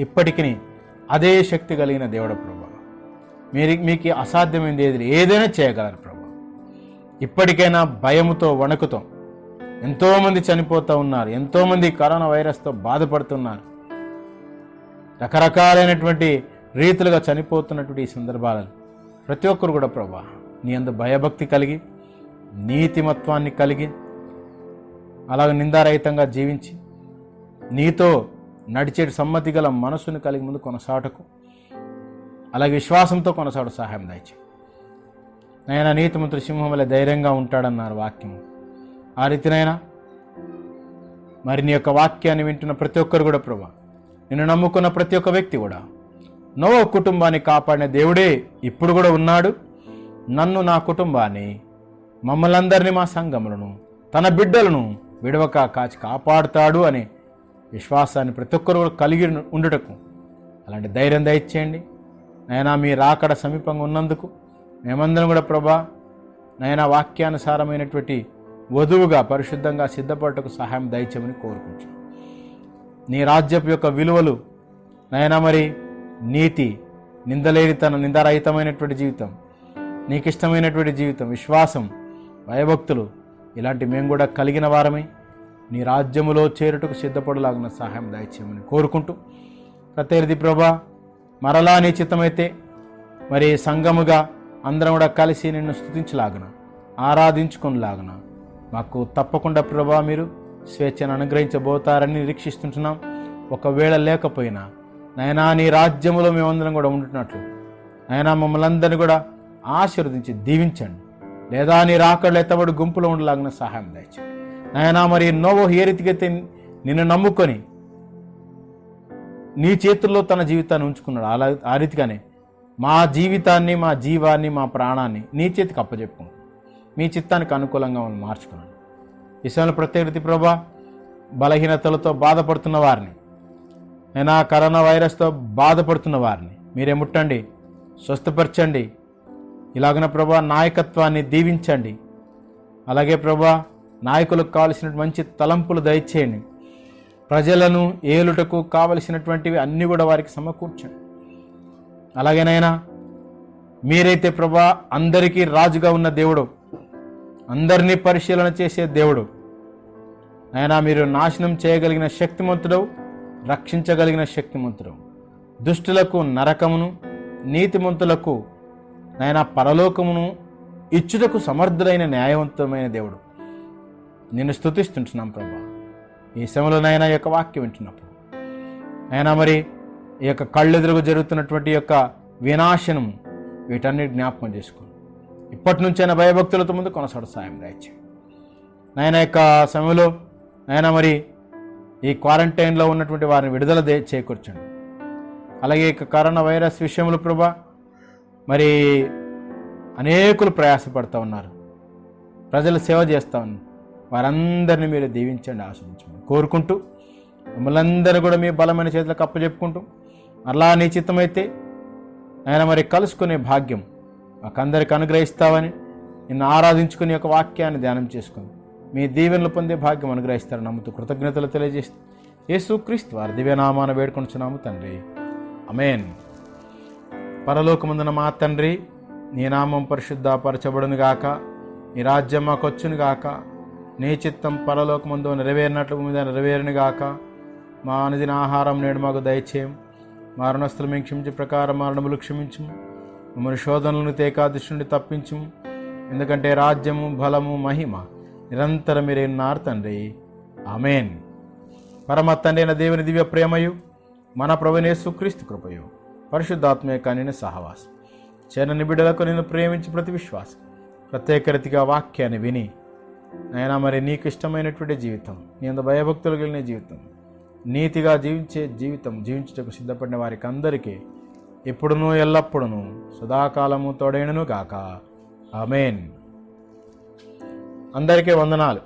ఇప్పటికీ అదే శక్తి కలిగిన దేవుడు ప్రభా. మీకు అసాధ్యమైనది ఏదైనా చేయగలరు ప్రభా. ఇప్పటికైనా భయముతో, వణుకుతో ఎంతోమంది చనిపోతూ ఉన్నారు, ఎంతోమంది కరోనా వైరస్తో బాధపడుతున్నారు, రకరకాలైనటువంటి రీతులుగా చనిపోతున్నటువంటి ఈ సందర్భాలను ప్రతి ఒక్కరు కూడా ప్రభా నీ యందు భయభక్తి కలిగి, నీతిమత్వాన్ని కలిగి, అలాగే నిందారహితంగా జీవించి నీతో నడిచేటి సమ్మతి గల మనసును కలిగి ముందు కొనసాటకు, అలాగే విశ్వాసంతో కొనసాడు సహాయం దయచేయి. నైనా నీతిమంతుడు సింహం వలె ధైర్యంగా ఉంటాడన్నారు వాక్యము. ఆ రీతినైనా మరి నీ యొక్క వాక్యాన్ని వింటున్న ప్రతి ఒక్కరు కూడా ప్రభా, నిన్ను నమ్ముకున్న ప్రతి ఒక్క వ్యక్తి కూడా నోవహు కుటుంబాన్ని కాపాడిన దేవుడే ఇప్పుడు కూడా ఉన్నాడు. నన్ను, నా కుటుంబాన్ని, మమ్మల్ని అందరినీ, మా సంఘములను, తన బిడ్డలను విడవక కాచి కాపాడుతాడు అనే విశ్వాసాన్ని ప్రతి ఒక్కరు కలిగి ఉండుటకు అలాంటి ధైర్యం దయచేయండి. నైనా మీ రాకడ సమీపంగా ఉన్నందుకు మేమందరం కూడా ప్రభా నైనా వాక్యానుసారమైనటువంటి వధువుగా పరిశుద్ధంగా సిద్ధపడటకు సహాయం దయచేయమని కోరుకుంటున్నాను. నీ రాజ్యపు యొక్క విలువలు నైనా మరి నీతి, నిందారహితమైనటువంటి జీవితం, నీకు ఇష్టమైనటువంటి జీవితం, విశ్వాసం, భయభక్తులు ఇలాంటి మేము కూడా కలిగిన వారమై నీ రాజ్యములో చేరుటకు సిద్ధపడలాగిన సహాయం దయచేయమని కోరుకుంటూ ప్రత్యేకది ప్రభా మరలా నీ చిత్తమైతే మరి సంఘముగా అందరం కూడా కలిసి నిన్ను స్తుతించలాగన ఆరాధించుకునిలాగన మాకు తప్పకుండా ప్రభా మీరు స్వేచ్ఛను అనుగ్రహించబోతారని నిరీక్షిస్తుంటున్నాం. ఒకవేళ లేకపోయినా నైనా నీ రాజ్యములో మేమందరం కూడా ఉంటున్నట్లు నైనా మమ్మల్ని అందరినీ కూడా ఆశీర్వదించి దీవించండి. లేదా నీ రాకడలు ఎత్తబడి గుంపులో ఉండలాగిన సహాయం దయచేయండి నాయనా. మరి నోవహు ఏ రీతికైతే నిన్ను నమ్ముకొని నీ చేతుల్లో తన జీవితాన్ని ఉంచుకున్నాడు, ఆ రీతిగానే మా జీవితాన్ని, మా జీవాన్ని, మా ప్రాణాన్ని నీ చేతికి అప్పచెప్పుకుంటాం. మీ చిత్తానికి అనుకూలంగా మనం మార్చుకున్నాను. ఈ సమయంలో ప్రత్యేకత ప్రభా బలహీనతలతో బాధపడుతున్న వారిని, అయినా కరోనా వైరస్తో బాధపడుతున్న వారిని మీరే ముట్టండి, స్వస్థపరచండి. ఇలాగన ప్రభా నాయకత్వాన్ని దీవించండి. అలాగే ప్రభా నాయకులకు కావలసిన మంచి తలంపులు దయచేయండి. ప్రజలను ఏలుటకు కావలసినటువంటివి అన్నీ కూడా వారికి సమకూర్చండి. అలాగేనైనా మీరైతే ప్రభా అందరికీ రాజుగా ఉన్న దేవుడు, అందరినీ పరిశీలన చేసే దేవుడు అయినా మీరు నాశనం చేయగలిగిన శక్తిమంతుడు, రక్షించగలిగిన శక్తిమంతుడు. దుష్టులకు నరకమును, నీతిమంతులకు నాయన పరలోకమును ఇచ్చుటకు సమర్థుడైన న్యాయవంతమైన దేవుడు. నిన్ను స్తుతిస్తుంటున్నాం ప్రభా. ఈ సమయంలోనైనా ఈ యొక్క వాక్యం వింటున్నప్పుడు అయినా మరి ఈ యొక్క కళ్ళెదురుగా జరుగుతున్నటువంటి యొక్క వినాశనం వీటన్ని జ్ఞాపకం చేసుకోండి. ఇప్పటి నుంచైనా భయభక్తులతో ముందు కొనసాగ సాయం దయచేయండి నాయన. యొక్క సమయంలో నాయన మరి ఈ క్వారంటైన్లో ఉన్నటువంటి వారిని విడుదల చేకూర్చండి. అలాగే ఇక కరోనా వైరస్ విషయంలో ప్రభా మరి అనేకులు ప్రయాసపడుతూ ఉన్నారు, ప్రజలు సేవ చేస్తూ ఉన్నారు. వారందరినీ మీరు దీవించండి, ఆశ్రయించండి కోరుకుంటూ మమ్మల్ని అందరూ కూడా మీ బలమైన చేతులకు అప్పచెప్పుకుంటూ అలా నీ చిత్తమైతే ఆయన మరి కలుసుకునే భాగ్యం మాకందరికి అనుగ్రహిస్తావని నిన్ను ఆరాధించుకుని యొక్క వాక్యాన్ని ధ్యానం చేసుకుని మీ దీవెనలు పొందే భాగ్యం అనుగ్రహిస్తారని నమ్ముతూ కృతజ్ఞతలు తెలియజేస్తూ యేసుక్రీస్తు వారి దివ్యనామాన వేడుకొనుచున్నాము తండ్రి, ఆమేన్. పరలోకమందున మా తండ్రి, నీ నామం పరిశుద్ధపరచబడును గాక, నీ రాజ్యం మాకొచ్చును గాక, నీ చిత్తం పరలోకమందు నెరవేరినట్లు భూమి మీద నెరవేరును గాక. మా అనుదిన ఆహారం నేడు మాకు దయచేయం, మా రుణస్తులు మేము క్షమించే ప్రకారం మరణములు క్షమించుము, మమ్మల్ని శోధనలను తేకాదృష్టి నుండి తప్పించుము. ఎందుకంటే రాజ్యము, బలము, మహిమ నిరంతరం మీరే ఉన్నారు తండ్రి, ఆమేన్. పరమ తండ్రి అయిన దేవుని దివ్య ప్రేమయు మన ప్రభువైన యేసుక్రీస్తు కృపయు పరిశుద్ధాత్మ కనిన సహవాసం చేరని బిడ్డలకు నేను ప్రేమించి ప్రతి విశ్వాసం ప్రత్యేక రీతిగా వాక్యాన్ని విని నైనా మరి నీకు ఇష్టమైనటువంటి జీవితం, నీ అంత భయభక్తులు కలిగిన జీవితం, నీతిగా జీవించే జీవితం జీవించుటకు సిద్ధపడిన వారికి అందరికీ ఎప్పుడునూ ఎల్లప్పుడూ సదాకాలము తోడైనను గాక, ఆమేన్. అందరికీ వందనాలు.